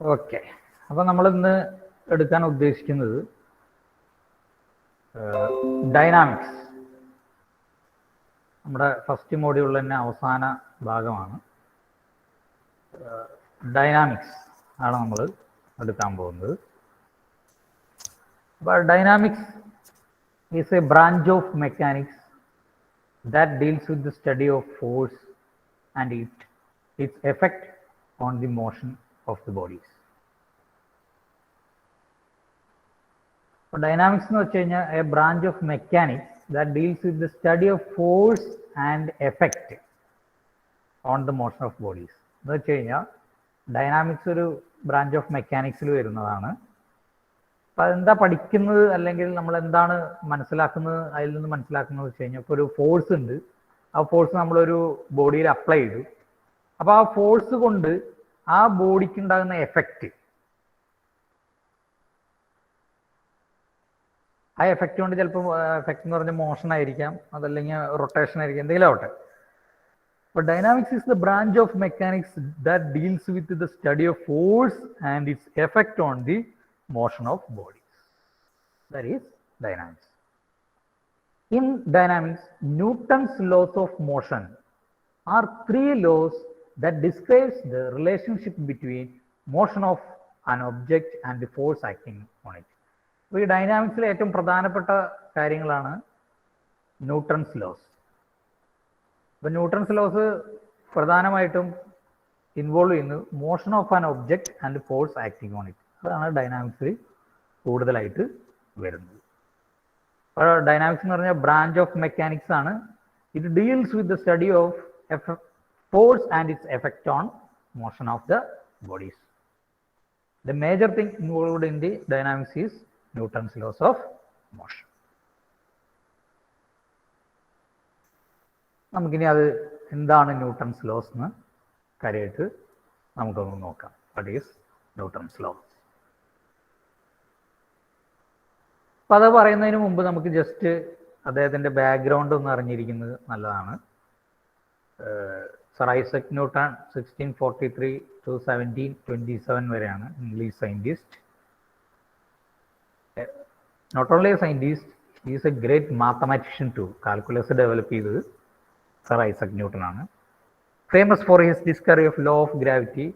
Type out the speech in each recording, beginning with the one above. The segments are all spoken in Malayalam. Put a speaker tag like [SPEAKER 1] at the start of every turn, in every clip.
[SPEAKER 1] ഓക്കെ, അപ്പോൾ നമ്മൾ ഇന്ന് എടുക്കാൻ ഉദ്ദേശിക്കുന്നത് ഡൈനാമിക്സ്. നമ്മുടെ ഫസ്റ്റ് മോഡ്യൂളിൽ തന്നെ അവസാന ഭാഗമാണ്. ഡൈനാമിക്സ് ആണ് നമ്മൾ എടുക്കാൻ പോകുന്നത്. അപ്പോൾ dynamics is A branch of mechanics that deals with the study of force and its effect on the motion of the bodies. Dynamics എന്ന് വെച്ച് കഴിഞ്ഞാൽ A branch of mechanics that deals with the study of force and effect on the motion of bodies. എന്ന് വെച്ച് കഴിഞ്ഞാൽ ഡൈനാമിക്സ് ഒരു ബ്രാഞ്ച് ഓഫ് മെക്കാനിക്സിൽ വരുന്നതാണ്. അപ്പം അതെന്താ പഠിക്കുന്നത്, അല്ലെങ്കിൽ നമ്മൾ എന്താണ് മനസ്സിലാക്കുന്നത്, അതിൽ നിന്ന് മനസ്സിലാക്കുന്നത് വെച്ച് കഴിഞ്ഞാൽ ഇപ്പോൾ ഒരു ഫോഴ്സ് ഉണ്ട്, ആ ഫോഴ്സ് നമ്മളൊരു ബോഡിയിൽ അപ്ലൈ ചെയ്തു. അപ്പോൾ ആ ഫോഴ്സ് കൊണ്ട് ആ ബോഡിക്ക് ഉണ്ടാകുന്ന എഫക്റ്റ്, ആ എഫക്റ്റ് കൊണ്ട് ചിലപ്പോൾ എഫക്റ്റ് എന്ന് പറഞ്ഞാൽ മോഷൻ ആയിരിക്കാം, അതല്ലെങ്കിൽ റൊട്ടേഷൻ ആയിരിക്കാം, എന്തെങ്കിലും ആവട്ടെ. അപ്പോൾ dynamics is the branch of mechanics that deals with the study of force and it's effect on the motion of bodies. That is dynamics. In dynamics, Newton's laws of motion are three laws that describes the relationship between motion of an object and the force acting on it. ഈ ഡൈനാമിക്സിലെ ഏറ്റവും പ്രധാനപ്പെട്ട കാര്യങ്ങളാണ് ന്യൂട്ടൺസ് ലോസ്. അപ്പോൾ ന്യൂട്ടൺസ് ലോസ് പ്രധാനമായിട്ടും ഇൻവോൾവ് ചെയ്യുന്നത് motion of an object and force acting on it. അതാണ് ഡൈനാമിക്സിൽ കൂടുതലായിട്ട് വരുന്നത്. അപ്പോൾ ഡൈനാമിക്സ് എന്ന് പറഞ്ഞാൽ ബ്രാഞ്ച് ഓഫ് മെക്കാനിക്സ് ആണ്. It deals with the study of force and it's effect own motion of the bodies. The major thing involved in the dynamics is Newton's laws of motion. നമുക്കിനി അത് എന്താണ് ന്യൂട്ടൺസ് ലോസ് എന്ന് കാര്യമായിട്ട് നമുക്കൊന്ന് നോക്കാം. What is Newton's law? അപ്പം അത് പറയുന്നതിന് മുമ്പ് നമുക്ക് ജസ്റ്റ് അദ്ദേഹത്തിൻ്റെ ബാക്ക്ഗ്രൗണ്ട് ഒന്ന് അറിഞ്ഞിരിക്കുന്നത് നല്ലതാണ്. സർ ഐസക് ന്യൂട്ടൺ 1643 to 1727 വരെയാണ് English scientist. Not only a scientist, he is a great mathematician too. Calculus develop ചെയ്തത് സർ ഐസക് ന്യൂട്ടൺ ആണ്. Famous for his discovery of law of gravity,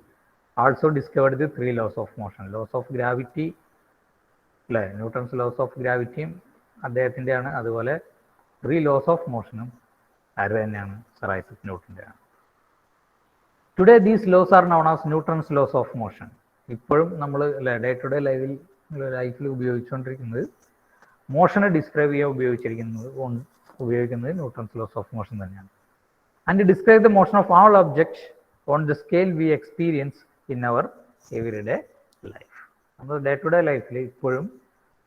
[SPEAKER 1] also discovered the three laws of motion. Laws of gravity അല്ലേ, ന്യൂട്ടൺസ് ലോസ് ഓഫ് ഗ്രാവിറ്റിയും അദ്ദേഹത്തിൻ്റെ ആണ്. അതുപോലെ ത്രീ ലോസ് ഓഫ് മോഷനും ആര് തന്നെയാണ്? സർ ഐസക് ന്യൂട്ടൻ്റെ ആണ്. Today these laws are known as Newton's laws of motion. ഇപ്പോഴും നമ്മൾ ഡേ ടു ഡേ ലൈഫിൽ ഉപയോഗിച്ചുകൊണ്ടിരിക്കുന്നത്, മോഷനെ ഡിസ്ക്രൈബ് ചെയ്യാൻ ഉപയോഗിക്കുന്നത് ന്യൂട്ടൺസ് ലോസ് ഓഫ് മോഷൻ തന്നെയാണ്. And describe the motion of all objects on the scale we experience in our everyday life. നമ്മൾ ഡേ ടു ഡേ ലൈഫിൽ ഇപ്പോഴും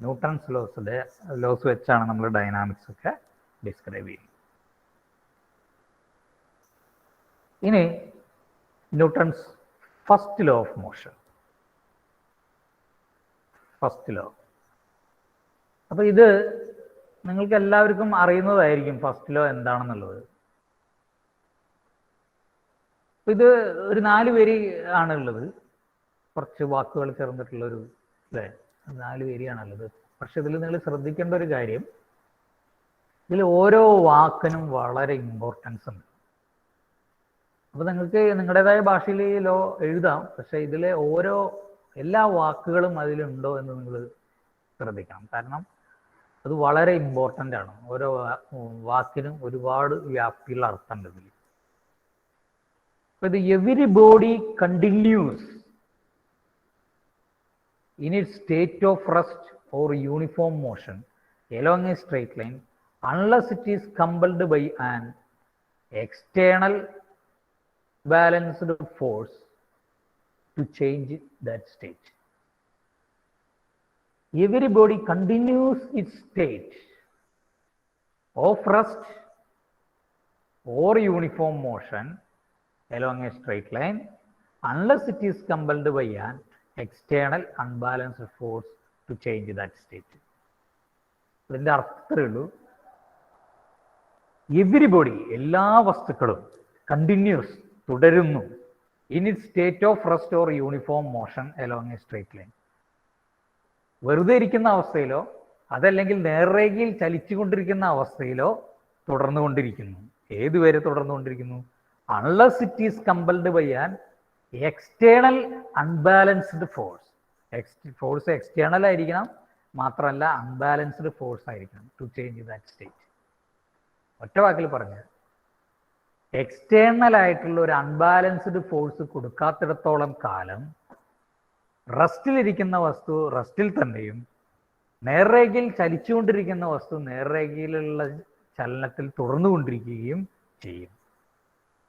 [SPEAKER 1] ന്യൂട്ടൺസ് ലോസ് വെച്ചാണ് നമ്മൾ ഡൈനാമിക്സ് ഒക്കെ ഡിസ്ക്രൈബ് ചെയ്യുന്നത്. ഇനി Newton's first law of motion. First law, അപ്പോൾ ഇത് നിങ്ങൾക്ക് എല്ലാവർക്കും അറിയുന്നതായിരിക്കും ഫസ്റ്റ് ലോ എന്താണെന്നുള്ളത്. ഇത് ഒരു 4 വരി ആണുള്ളത്, കുറച്ച് വാക്കുകൾ ചേർന്നിട്ടുള്ളൊരു അല്ലേ, 4 വരിയാണുള്ളത്. പക്ഷെ ഇതിൽ നിങ്ങൾ ശ്രദ്ധിക്കേണ്ട ഒരു കാര്യം, ഇതിൽ ഓരോ വാക്കിനും വളരെ ഇമ്പോർട്ടൻസ് ഉണ്ട്. അപ്പോൾ നിങ്ങൾക്ക് നിങ്ങളുടേതായ ഭാഷയിൽ ഈ ലോ എഴുതാം, പക്ഷെ ഇതിലെ എല്ലാ വാക്കുകളും അതിലുണ്ടോ എന്ന് നിങ്ങൾ ശ്രദ്ധിക്കണം. കാരണം അത് വളരെ ഇമ്പോർട്ടൻ്റ് ആണ്. ഓരോ വാക്കിനും ഒരുപാട് വ്യാപ്തിയുള്ള അർത്ഥമുണ്ട് ഇതിൽ. The every body continues in its state of rest or uniform motion along a straight line unless it is compelled by an external balanced force to change that state. Every body continues its state of rest or uniform motion along a straight line unless it is compelled by an external unbalanced force to change that state. ഇതിൻ്റെ അർത്ഥമേ ഉള്ളൂ, എവരിബോഡി എല്ലാ വസ്തുക്കളും കണ്ടിന്യൂസ് തുടരുന്നു in it state of rest or uniform motion along a straight line. വെറുതെ ഇരിക്കുന്ന അവസ്ഥയിലോ അതല്ലെങ്കിൽ നേർരേഖയിൽ ചലിച്ചുകൊണ്ടിരിക്കുന്ന അവസ്ഥയിലോ തുടർന്നുകൊണ്ടിരിക്കുന്നു. ഏതുവരെ തുടർന്നുകൊണ്ടിരിക്കുന്നു? Unless it is compelled by an external unbalanced force. Force external ആയിരിക്കണം, മാത്രമല്ല അൺബാലൻസ്ഡ് ഫോഴ്സ് ആയിരിക്കണം ടു ചേഞ്ച് ദാറ്റ് സ്റ്റേറ്റ്. ഒറ്റ വാക്കിൽ പറഞ്ഞത്, എക്സ്റ്റേണൽ ആയിട്ടുള്ള ഒരു അൺബാലൻസ്ഡ് ഫോഴ്സ് കൊടുക്കാത്തിടത്തോളം കാലം റെസ്റ്റിലിരിക്കുന്ന വസ്തു റെസ്റ്റിൽ തന്നെയും നേർരേഖയിൽ ചലിച്ചുകൊണ്ടിരിക്കുന്ന വസ്തു നേർരേഖയിലുള്ള ചലനത്തിൽ തുടർന്നുകൊണ്ടിരിക്കുകയും ചെയ്യും.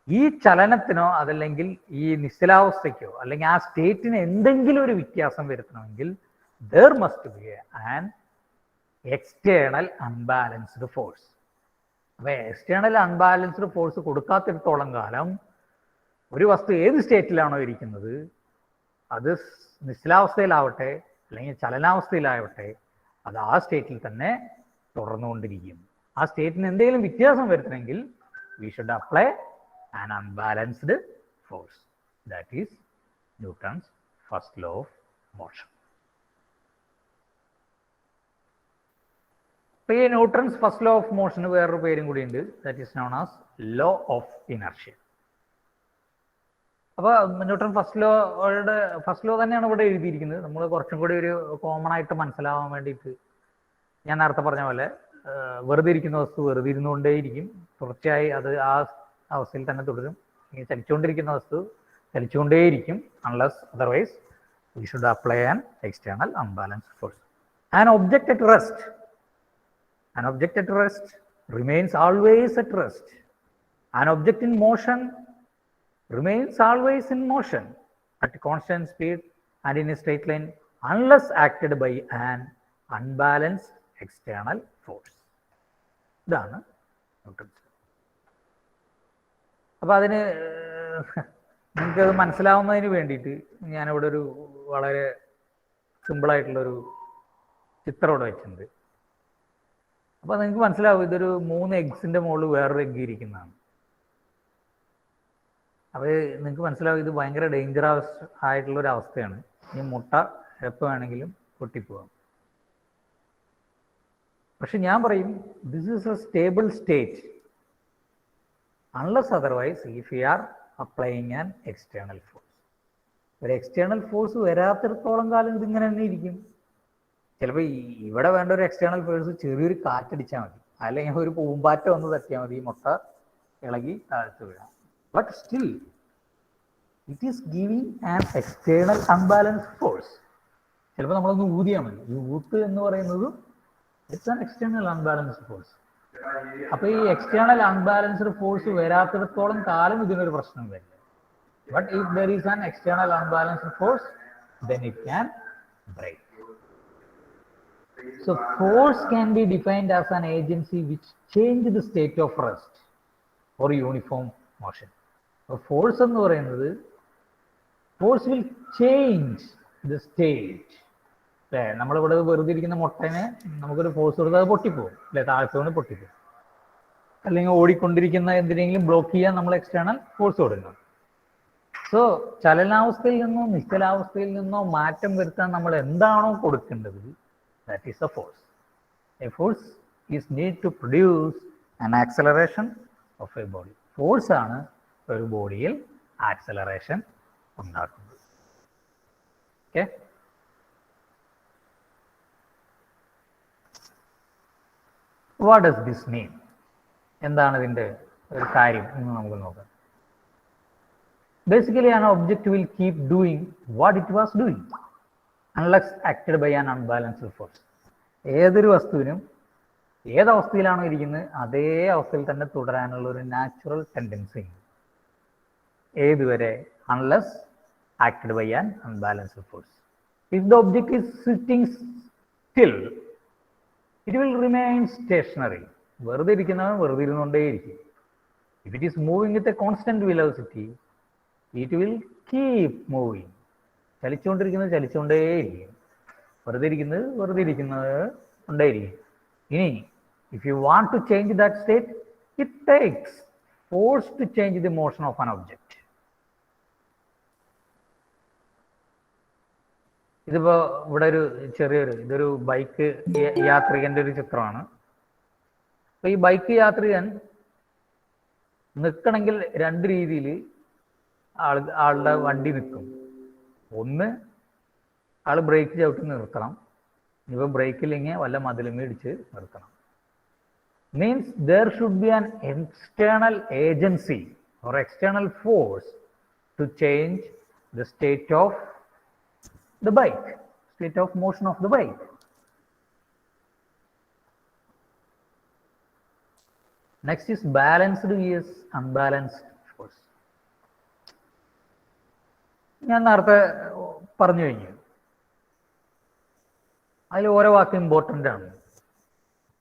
[SPEAKER 1] ഈ ചലനത്തിനോ അതല്ലെങ്കിൽ ഈ നിശ്ചലാവസ്ഥയ്ക്കോ അല്ലെങ്കിൽ ആ സ്റ്റേറ്റിന് എന്തെങ്കിലും ഒരു വ്യത്യാസം വരുത്തണമെങ്കിൽ there must be an external unbalanced force. അപ്പോൾ എക്സ്റ്റേണൽ അൺബാലൻസ്ഡ് ഫോഴ്സ് കൊടുക്കാത്തിടത്തോളം കാലം ഒരു വസ്തു ഏത് സ്റ്റേറ്റിലാണോ ഇരിക്കുന്നത്, അത് നിശ്ചലാവസ്ഥയിലാവട്ടെ അല്ലെങ്കിൽ ചലനാവസ്ഥയിലാവട്ടെ, അത് ആ സ്റ്റേറ്റിൽ തന്നെ തുടർന്നുകൊണ്ടിരിക്കും. ആ സ്റ്റേറ്റിന് എന്തെങ്കിലും വ്യത്യാസം വരുത്തണമെങ്കിൽ we should apply an unbalanced force. That is Newton's first law of motion. അപ്പോൾ ഈ ന്യൂട്ടൺസ് ഫസ്റ്റ് ലോ ഓഫ് മോഷന് വേറൊരു പേരും കൂടി ഉണ്ട്, that is known as law of inertia. അപ്പോൾ ന്യൂട്ടൺ ഫസ്റ്റ് ലോ തന്നെയാണ് ഇവിടെ എഴുതിയിരിക്കുന്നത്. നമ്മൾ കുറച്ചും കൂടി ഒരു കോമൺ ആയിട്ട് മനസ്സിലാവാൻ വേണ്ടിയിട്ട് ഞാൻ നേരത്തെ പറഞ്ഞ പോലെ വെറുതെ ഇരിക്കുന്ന വസ്തു വെറുതെ ഇരുന്നുകൊണ്ടേയിരിക്കും, തുടർച്ചയായി അത് ആ അവസ്ഥയിൽ തന്നെ തുടരും. ചലിച്ചുകൊണ്ടിരിക്കുന്ന വസ്തു ചലിച്ചുകൊണ്ടേയിരിക്കും, unless otherwise we should apply an external unbalanced force. An object at rest. An object at rest remains always at rest. An object in motion remains always in motion at constant speed and in a straight line unless acted by an unbalanced external force. ഇതാണ് ന്യൂട്ടൺസ്. അപ്പോൾ അതിന് നിങ്ങൾക്കത് മനസ്സിലാവുന്നതിന് വേണ്ടിയിട്ട് ഞാനിവിടെ ഒരു വളരെ സിമ്പിളായിട്ടുള്ളൊരു ചിത്രം ഇവിടെ വെച്ചിട്ടുണ്ട്. അപ്പോൾ നിങ്ങൾക്ക് മനസ്സിലാവും ഇതൊരു 3 എഗ്സിൻ്റെ മുകളിൽ വേറൊരു എഗ്ഗ് ഇരിക്കുന്നതാണ്. അപ്പോൾ നിങ്ങൾക്ക് മനസ്സിലാവും ഇത് ഭയങ്കര ഡേഞ്ചറസ് ആയിട്ടുള്ളൊരു അവസ്ഥയാണ്. ഈ മുട്ട എപ്പോൾ വേണമെങ്കിലും പൊട്ടിപ്പോവാം. പക്ഷെ ഞാൻ പറയും this is A stable state unless otherwise if you are applying an external force. ഒരു എക്സ്റ്റേണൽ ഫോഴ്സ് വരാത്തിടത്തോളം കാലം ഇതിങ്ങനെ തന്നെ ഇരിക്കും. ചിലപ്പോൾ ഇവിടെ വേണ്ട ഒരു എക്സ്റ്റേണൽ ഫോഴ്സ് ചെറിയൊരു കാറ്റടിച്ചാൽ മതി, അല്ലെങ്കിൽ ഒരു പൂമ്പാറ്റ വന്ന് തട്ടിയാൽ മതി, ഈ മുട്ട ഇളകി താഴ്ത്തു വീഴാം. But still it is giving an external unbalanced force. ചിലപ്പോൾ നമ്മളൊന്ന് ഊതിയാൽ മതി. ഈ ഊത്ത് എന്ന് പറയുന്നത് it's an external unbalanced force. അപ്പോൾ ഈ എക്സ്റ്റേണൽ അൺബാലൻസ്ഡ് ഫോഴ്സ് വരാത്തിടത്തോളം കാലം ഇതിനൊരു പ്രശ്നം വരില്ല. But if there is an external unbalanced force then it can break. So force can be defined as an agency which change the state of rest or uniform motion. So force എന്ന് പറയുന്നത് force will change the state. അല്ലേ, നമ്മളിവിടെ വെറുതെ ഇരിക്കുന്ന മുട്ടനെ നമുക്കൊരു ഫോഴ്സ് കൊടുത്താൽ അത് പൊട്ടിപ്പോകും, അല്ലെ, താഴ്ത്തുകൊണ്ട് പൊട്ടിപ്പോകും. അല്ലെങ്കിൽ ഓടിക്കൊണ്ടിരിക്കുന്ന എന്തിനെങ്കിലും ബ്ലോക്ക് ചെയ്യാൻ നമ്മൾ എക്സ്റ്റേണൽ ഫോഴ്സ് കൊടുക്കണം. സോ ചലനാവസ്ഥയിൽ നിന്നോ നിശ്ചലാവസ്ഥയിൽ നിന്നോ മാറ്റം വരുത്താൻ നമ്മൾ എന്താണോ കൊടുക്കേണ്ടത്, that is a force. A force is need to produce an acceleration of a body. Force ആണ് ഒരു ബോഡിയിൽ ആക്സലറേഷൻ ഉണ്ടാക്കുന്നത്. ഓക്കെ, വാട്ട് ഡസ് ദിസ് മീൻ? എന്താണ് ഇതിൻ്റെ ഒരു കാര്യം എന്ന് നമുക്ക് നോക്കാം. Basically, an object will keep doing what it was doing unless acted by an unbalanced force. ഏതൊരു വസ്തുവിനും ഏതവസ്ഥയിലാണോ ഇരിക്കുന്നത് അതേ അവസ്ഥയിൽ തന്നെ തുടരാനുള്ള ഒരു നാച്ചുറൽ ടെൻഡൻസി ഉണ്ട്. ഏതുവരെ? Unless acted by an unbalanced force. If the object is sitting still it will remain stationary. വെറുതെ ഇരിക്കുന്നവൻ വെറുതെ ഇരുന്നുകൊണ്ടേയിരിക്കും. If it is moving with a constant velocity it will keep moving. ചലിച്ചുകൊണ്ടിരിക്കുന്നത് ചലിച്ചുകൊണ്ടേയിരിക്കും, വെറുതെ ഇരിക്കുന്നത് വെറുതെ ഇരിക്കുന്നത് കൊണ്ടേയിരിക്കും. ഇനി if you want to change that state, it takes force to change the motion of an object. ഇതിപ്പോൾ ഇവിടെ ഒരു ഇതൊരു ബൈക്ക് യാത്രികൻ്റെ ഒരു ചിത്രമാണ്. അപ്പോൾ ഈ ബൈക്ക് യാത്രികൻ നിൽക്കണമെങ്കിൽ രണ്ട് രീതിയിൽ ആളുടെ വണ്ടി നിൽക്കും. ഒന്ന്, ആൾ ബ്രേക്ക് ചവിട്ടി നിർത്തണം. ഇപ്പോൾ ബ്രേക്കില്ലെങ്കിൽ വല്ല മതിലും ഇടിച്ച് നിർത്തണം. Means there should be an external agency or external force to change the state of the bike, state of motion of the bike. Next is balanced vs unbalanced force. ഞാൻ നേരത്തെ പറഞ്ഞു കഴിഞ്ഞു, അതിൽ ഓരോ വാക്ക് ഇമ്പോർട്ടൻ്റ് ആണ്.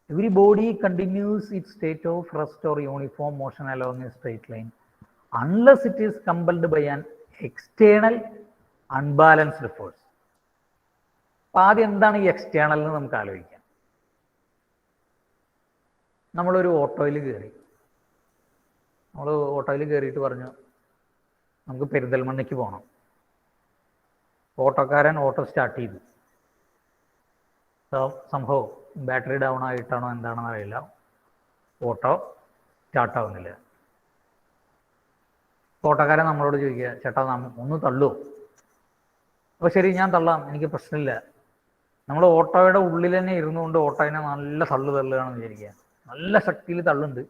[SPEAKER 1] Every body continues its state of rest or uniform motion along a straight line unless it is compelled by an external unbalanced force. അപ്പോൾ ആദ്യം എന്താണ് ഈ എക്സ്റ്റേണൽ എന്ന് നമുക്ക് ആലോചിക്കാം. നമ്മളൊരു ഓട്ടോയിൽ കയറിയിട്ട് പറഞ്ഞു നമുക്ക് പെരിന്തൽമണ്ണയ്ക്ക് പോകണം. ഓട്ടോക്കാരൻ ഓട്ടോ സ്റ്റാർട്ട് ചെയ്തു. സംഭവം ബാറ്ററി ഡൗൺ ആയിട്ടാണോ എന്താണെന്ന് അറിയില്ല, ഓട്ടോ സ്റ്റാർട്ടാവുന്നില്ല. ഓട്ടോക്കാരൻ നമ്മളോട് ചോദിക്കുക, ചേട്ടാ ഒന്ന് തള്ളുമോ? അപ്പോൾ ശരി, ഞാൻ തള്ളാം, എനിക്ക് പ്രശ്നമില്ല. നമ്മൾ ഓട്ടോയുടെ ഉള്ളിൽ തന്നെ ഇരുന്നുകൊണ്ട് ഓട്ടോനെ നല്ല തള്ളുകയാണെന്ന് വിചാരിക്കുക. നല്ല ശക്തിയിൽ തള്ളുണ്ട്,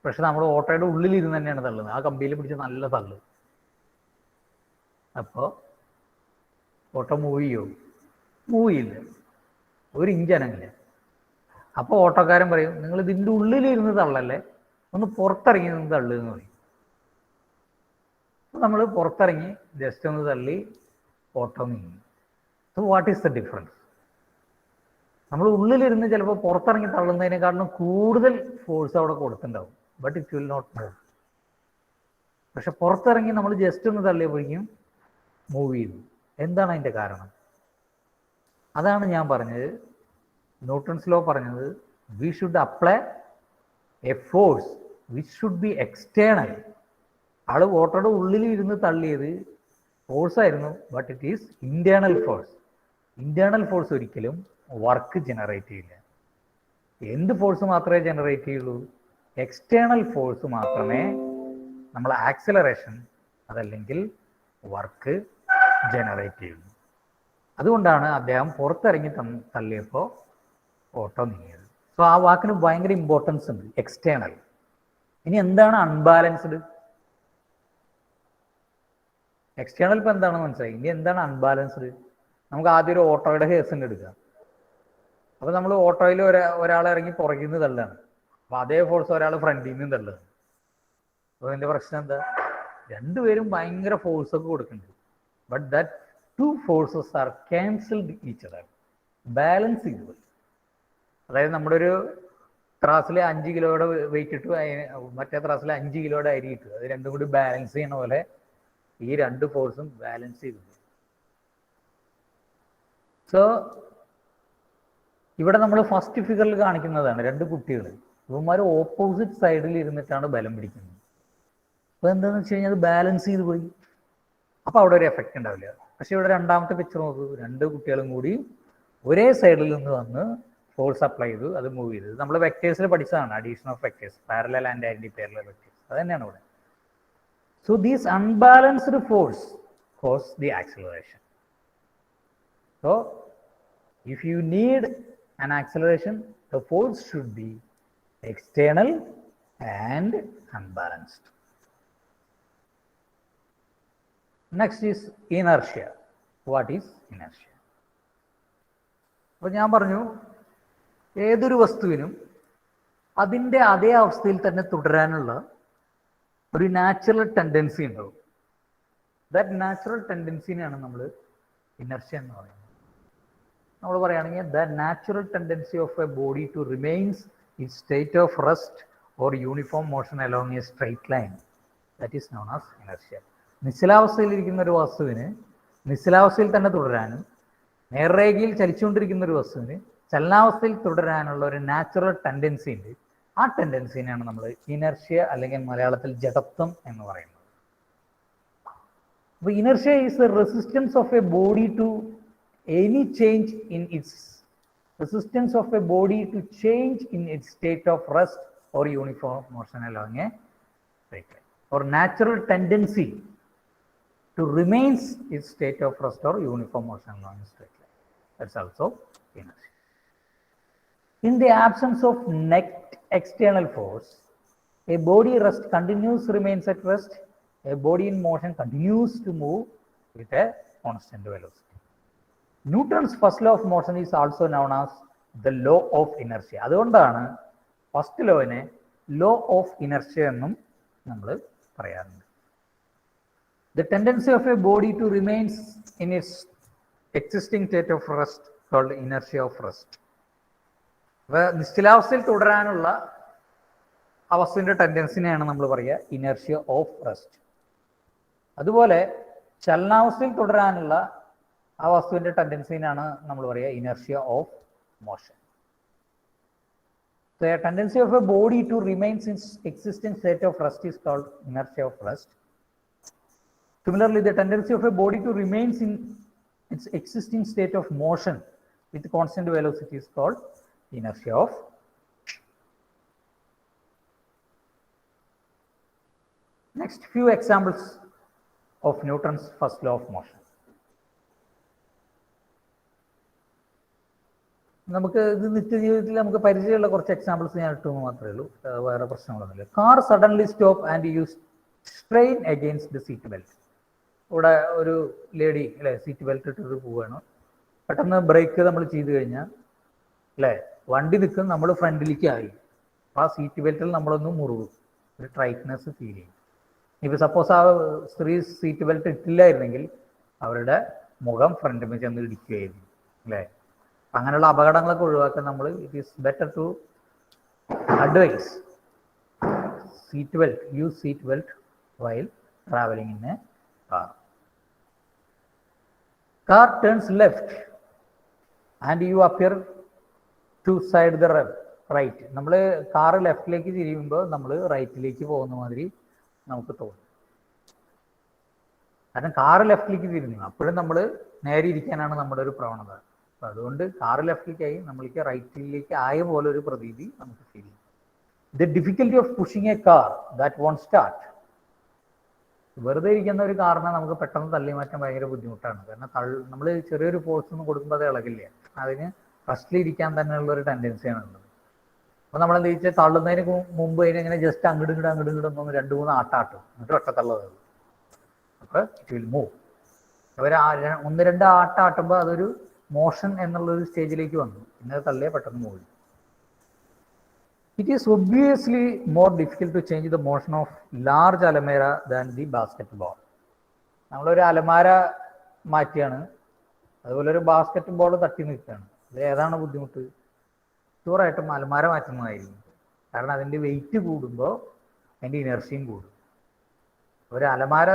[SPEAKER 1] പക്ഷെ നമ്മൾ ഓട്ടോയുടെ ഉള്ളിൽ ഇരുന്ന് തന്നെയാണ് തള്ളുന്നത്. ആ കമ്പിയിൽ പിടിച്ച് നല്ല തള്ളു. അപ്പോൾ ഓട്ടോ മൂവ് ചെയ്യോ? മൂവ് ചെയ്യില്ല, ഒരു ഇഞ്ച് അനങ്ങില്ല. അപ്പോൾ ഓട്ടോക്കാരൻ പറയും, നിങ്ങൾ ഇതിൻ്റെ ഉള്ളിലിരുന്ന് തള്ളല്ലേ, ഒന്ന് പുറത്തിറങ്ങി നിന്ന് തള്ളുക പറയും. അപ്പോൾ നമ്മൾ പുറത്തിറങ്ങി ജസ്റ്റ് ഒന്ന് തള്ളി ഓട്ടോ നീങ്ങി. So what is the difference? നമ്മൾ ഉള്ളിലിരുന്ന് ചിലപ്പോൾ പുറത്തിറങ്ങി തള്ളുന്നതിനേക്കാളും കൂടുതൽ ഫോഴ്സ് അവിടെ കൊടുത്തിട്ടുണ്ടാവും, but it will not move. പക്ഷെ പുറത്തിറങ്ങി നമ്മൾ ജസ്റ്റ് ഒന്ന് തള്ളിയപ്പോഴേക്കും മൂവ് ചെയ്തു. എന്താണ് അതിൻ്റെ കാരണം? അതാണ് ഞാൻ പറഞ്ഞത്, ന്യൂട്ടൺസ് ലോ പറഞ്ഞത്, we should apply a force which should be external. ആൾ ഓട്ടോയുടെ ഉള്ളിൽ ഇരുന്ന് തള്ളിയത് ഫോഴ്സായിരുന്നു, but it is internal force. Internal force ഒരിക്കലും വർക്ക് ജനറേറ്റ് ചെയ്യില്ല. എന്ത് ഫോഴ്സ് മാത്രമേ ജനറേറ്റ് ചെയ്യുള്ളൂ? എക്സ്റ്റേണൽ ഫോഴ്സ് മാത്രമേ നമ്മൾ ആക്സിലറേഷൻ അതല്ലെങ്കിൽ വർക്ക് ജനറേറ്റ് ചെയ്യുള്ളൂ. അതുകൊണ്ടാണ് അദ്ദേഹം പുറത്തിറങ്ങി തള്ളിയപ്പോൾ ഓട്ടോ നീങ്ങിയത്. സോ ആ വാക്കിന് ഭയങ്കര ഇമ്പോർട്ടൻസ് ഉണ്ട്, എക്സ്റ്റേണൽ. ഇനി എന്താണ് അൺബാലൻസ്ഡ്? എക്സ്റ്റേണൽ ഇപ്പം എന്താണെന്ന് മനസ്സിലായി. ഇനി എന്താണ് അൺബാലൻസ്ഡ്? നമുക്ക് ആദ്യം ഒരു ഓട്ടോയുടെ കേസ് എടുക്കുക. അപ്പോൾ നമ്മൾ ഓട്ടോയിൽ ഒരാൾ ഇറങ്ങി പുറകിൽ നിന്ന് തള്ളുകയാണ്, അപ്പോൾ അതേ ഫോഴ്സ് ഒരാൾ ഫ്രണ്ടിൽ നിന്ന് തള്ളുകയാണ്. അപ്പോൾ അതിൻ്റെ പ്രശ്നം എന്താ? രണ്ടുപേരും ഭയങ്കര ഫോഴ്സൊക്കെ കൊടുക്കുന്നുണ്ട്, but that two forces are cancelled each other, balance ചെയ്തു. അതായത് നമ്മുടെ ഒരു ത്രാസിൽ 5 കിലോയുടെ വെയിറ്റ് ഇട്ടു, മറ്റേ ത്രാസിൽ 5 കിലോയുടെ അരി ഇട്ടു. അത് രണ്ടും കൂടി ബാലൻസ് ചെയ്യണ പോലെ ഈ രണ്ട് ഫോഴ്സും ബാലൻസ് ചെയ്തു. സോ ഇവിടെ നമ്മൾ ഫസ്റ്റ് ഫിഗറിൽ കാണിക്കുന്നതാണ് രണ്ട് കുട്ടികൾ. ഇവന്മാർ ഓപ്പോസിറ്റ് സൈഡിൽ ഇരുന്നിട്ടാണ് ബലം പിടിക്കുന്നത്. അപ്പോൾ എന്താണെന്ന് വെച്ച് കഴിഞ്ഞാൽ അത് ബാലൻസ് ചെയ്ത് പോയി. അപ്പോൾ അവിടെ ഒരു എഫക്റ്റ് ഉണ്ടാവില്ല. പക്ഷെ ഇവിടെ രണ്ടാമത്തെ പിക്ചർ നോക്കൂ, രണ്ട് കുട്ടികളും കൂടി ഒരേ സൈഡിൽ നിന്ന് വന്ന് ഫോഴ്സ് അപ്ലൈ ചെയ്തു, അത് മൂവ് ചെയ്തത്. നമ്മൾ വെക്ടേഴ്സിൽ പഠിച്ചതാണ്, addition of vectors, parallel and anti parallel vectors. അത് തന്നെയാണ് ഇവിടെ. So these unbalanced force cause the acceleration. So if you need an acceleration, the force should be external and unbalanced. Next is inertia. What is inertia? അപ്പോൾ ഞാൻ പറഞ്ഞു, ഏതൊരു വസ്തുവിനും അതിൻ്റെ അതേ അവസ്ഥയിൽ തന്നെ തുടരാനുള്ള ഒരു നാച്ചുറൽ ടെൻഡൻസി ഉണ്ടാവും. ദാറ്റ് നാച്ചുറൽ ടെൻഡൻസിനെയാണ് നമ്മൾ ഇനർഷ്യ എന്ന് പറയുന്നത്. നമ്മൾ പറയുകയാണെങ്കിൽ the natural tendency of a body to remains in state of rest or uniform motion along a straight line, that is known as inertia. നിശ്ചലാവസ്ഥയിലിരിക്കുന്ന ഒരു വസ്തുവിന് നിശ്ചലാവസ്ഥയിൽ തന്നെ തുടരാനും നേർരേഖയിൽ ചലിച്ചുകൊണ്ടിരിക്കുന്ന ഒരു വസ്തുവിന് ചലനാവസ്ഥയിൽ തുടരാനുള്ള ഒരു നാച്ചുറൽ ടെൻഡൻസി ഉണ്ട്. ആ ടെൻഡൻസിനെയാണ് നമ്മൾ ഇനർഷ്യ അല്ലെങ്കിൽ മലയാളത്തിൽ ജഡത്വം എന്ന് പറയുന്നത്. അപ്പോൾ inertia is the resistance of a body to any change in its resistance of a body to change in its state of rest or uniform motion along a straight line, or natural tendency to remains its state of rest or uniform motion along a straight line. That's also inertia. In the absence of net external force, a body rest continues remains at rest. A body in motion continues to move with a constant velocity. Newton's first law of motion is also known as the law of inertia. അതുകൊണ്ടാണ് ഫസ്റ്റ് ലോവിനെ ലോ ഓഫ് ഇനർഷ്യ എന്നും നമ്മൾ പറയാറുണ്ട്. The tendency of a body to remain in its existing state of rest called inertia of rest. നിശ്ചലാവസ്ഥയിൽ തുടരാനുള്ള ആ വസ്തുവിൻ്റെ ടെൻഡൻസിനെയാണ് നമ്മൾ പറയുക ഇനർഷ്യ ഓഫ് റെസ്റ്റ്. അതുപോലെ ചലനാവസ്ഥയിൽ തുടരാനുള്ള ആ വസ്തുവിൻ്റെ ടെൻഡൻസിനാണ് നമ്മൾ പറയുക inertia of motion. The tendency of a body to remain in its existing state of rest is called inertia of rest. Similarly, the tendency of a body to remain in its existing state of motion with constant velocity is called inertia of. Next, few examples of Newton's first law of motion. നമുക്ക് ഇത് നിത്യജീവിതത്തിൽ നമുക്ക് പരിചയമുള്ള കുറച്ച് എക്സാമ്പിൾസ് ഞാൻ ഇട്ടു മാത്രമേ ഉള്ളൂ, വേറെ പ്രശ്നങ്ങളൊന്നുമില്ല. Car suddenly stop and you strain against the seat belt. ഇവിടെ ഒരു ലേഡി അല്ലേ സീറ്റ് ബെൽറ്റ് ഇട്ടിട്ട് പോവുകയാണ്. പെട്ടെന്ന് ബ്രേക്ക് നമ്മൾ ചെയ്ത് കഴിഞ്ഞാൽ അല്ലേ വണ്ടി നിൽക്കും, നമ്മൾ ഫ്രണ്ടിലേക്ക് ആയി. ആ സീറ്റ് ബെൽറ്റിൽ നമ്മളൊന്ന് മുറുകും, ഒരു ടൈറ്റ്നെസ് ഫീൽ ചെയ്യും. ഇപ്പോൾ സപ്പോസ് ആ സ്ത്രീ സീറ്റ് ബെൽറ്റ് ഇട്ടില്ലായിരുന്നെങ്കിൽ അവരുടെ മുഖം ഫ്രണ്ടിൽ ചെന്ന് ഇടിക്കുകയായിരുന്നു അല്ലേ. അങ്ങനെയുള്ള അപകടങ്ങളൊക്കെ ഒഴിവാക്കാൻ നമ്മൾ it is better to advise seat belt, use seat belt while travelling in a car. Car turns left and you appear to side the right. നമ്മൾ കാറ് ലെഫ്റ്റിലേക്ക് തിരിയുമ്പോൾ നമ്മൾ റൈറ്റിലേക്ക് പോകുന്ന മാതിരി നമുക്ക് തോന്നും. കാരണം കാറ് ലെഫ്റ്റിലേക്ക് തിരിഞ്ഞു, അപ്പോഴും നമ്മൾ നേരെ ഇരിക്കാനാണ് നമ്മുടെ ഒരു പ്രവണത. അപ്പം അതുകൊണ്ട് കാറ് ലെഫ്റ്റിലേക്കായി നമ്മൾക്ക് റൈറ്റിലേക്ക് ആയ പോലെ ഒരു പ്രതീതി നമുക്ക് ഫീൽ ചെയ്യും. The difficulty of pushing a car that won't start. വെറുതെ ഇരിക്കുന്ന ഒരു കാറിനെ നമുക്ക് പെട്ടെന്ന് തള്ളി മാറ്റാൻ ഭയങ്കര ബുദ്ധിമുട്ടാണ്. കാരണം നമ്മൾ ചെറിയൊരു ഫോഴ്സ് ഒന്നും കൊടുക്കുമ്പോൾ അത് ഇളകില്ല. അതിന് ഫസ്റ്റിലിരിക്കാൻ തന്നെയുള്ള ഒരു ടെൻഡൻസിയാണ് ഉള്ളത്. അപ്പോൾ നമ്മൾ എന്താ വെച്ചാൽ തള്ളുന്നതിന് മുമ്പ് അതിനെങ്ങനെ ജസ്റ്റ് അങ്ങോട്ടും ഇങ്ങോട്ടും ഒന്ന് 2-3 ആട്ടാട്ടും, എന്നിട്ട് ഒറ്റത്തള്ളത്. അപ്പോൾ ഇറ്റ് വിൽ മൂവ്. അവർ 1-2 ആട്ടാട്ടുമ്പോൾ അതൊരു മോഷൻ എന്നുള്ളൊരു സ്റ്റേജിലേക്ക് വന്നു, പിന്നെ തള്ളിയാൽ പെട്ടെന്ന് മൂവ് ചെയ്യും. It is obviously more difficult to change the motion of large alamara than the basketball. നമ്മളൊരു അലമാര മാറ്റിയാണ്, അതുപോലെ ഒരു ബാസ്കറ്റ് ബോൾ തട്ടി നിൽക്കുകയാണ്. അത് ഏതാണ് ബുദ്ധിമുട്ട്? ഷുവറായിട്ടും അലമാര മാറ്റുന്നതായിരിക്കും. കാരണം അതിൻ്റെ വെയിറ്റ് കൂടുമ്പോൾ അതിൻ്റെ ഇനർഷ്യയും കൂടും. ഒരു അലമാര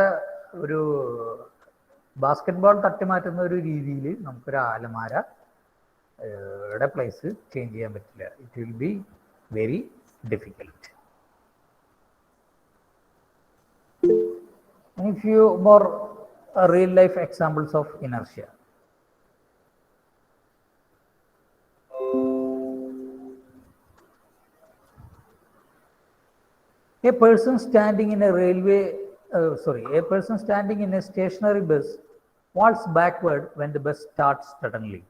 [SPEAKER 1] ഒരു ബാസ്കറ്റ് ബോൾ തട്ടി മാറ്റുന്ന ഒരു രീതിയിൽ നമുക്കൊരു അലമാരയുടെ പ്ലേസ് ചേഞ്ച് ചെയ്യാൻ പറ്റില്ല. It will be very difficult. And a few more real life examples of inertia. A person standing in a a person standing in a stationary bus falls backward when the bus starts suddenly.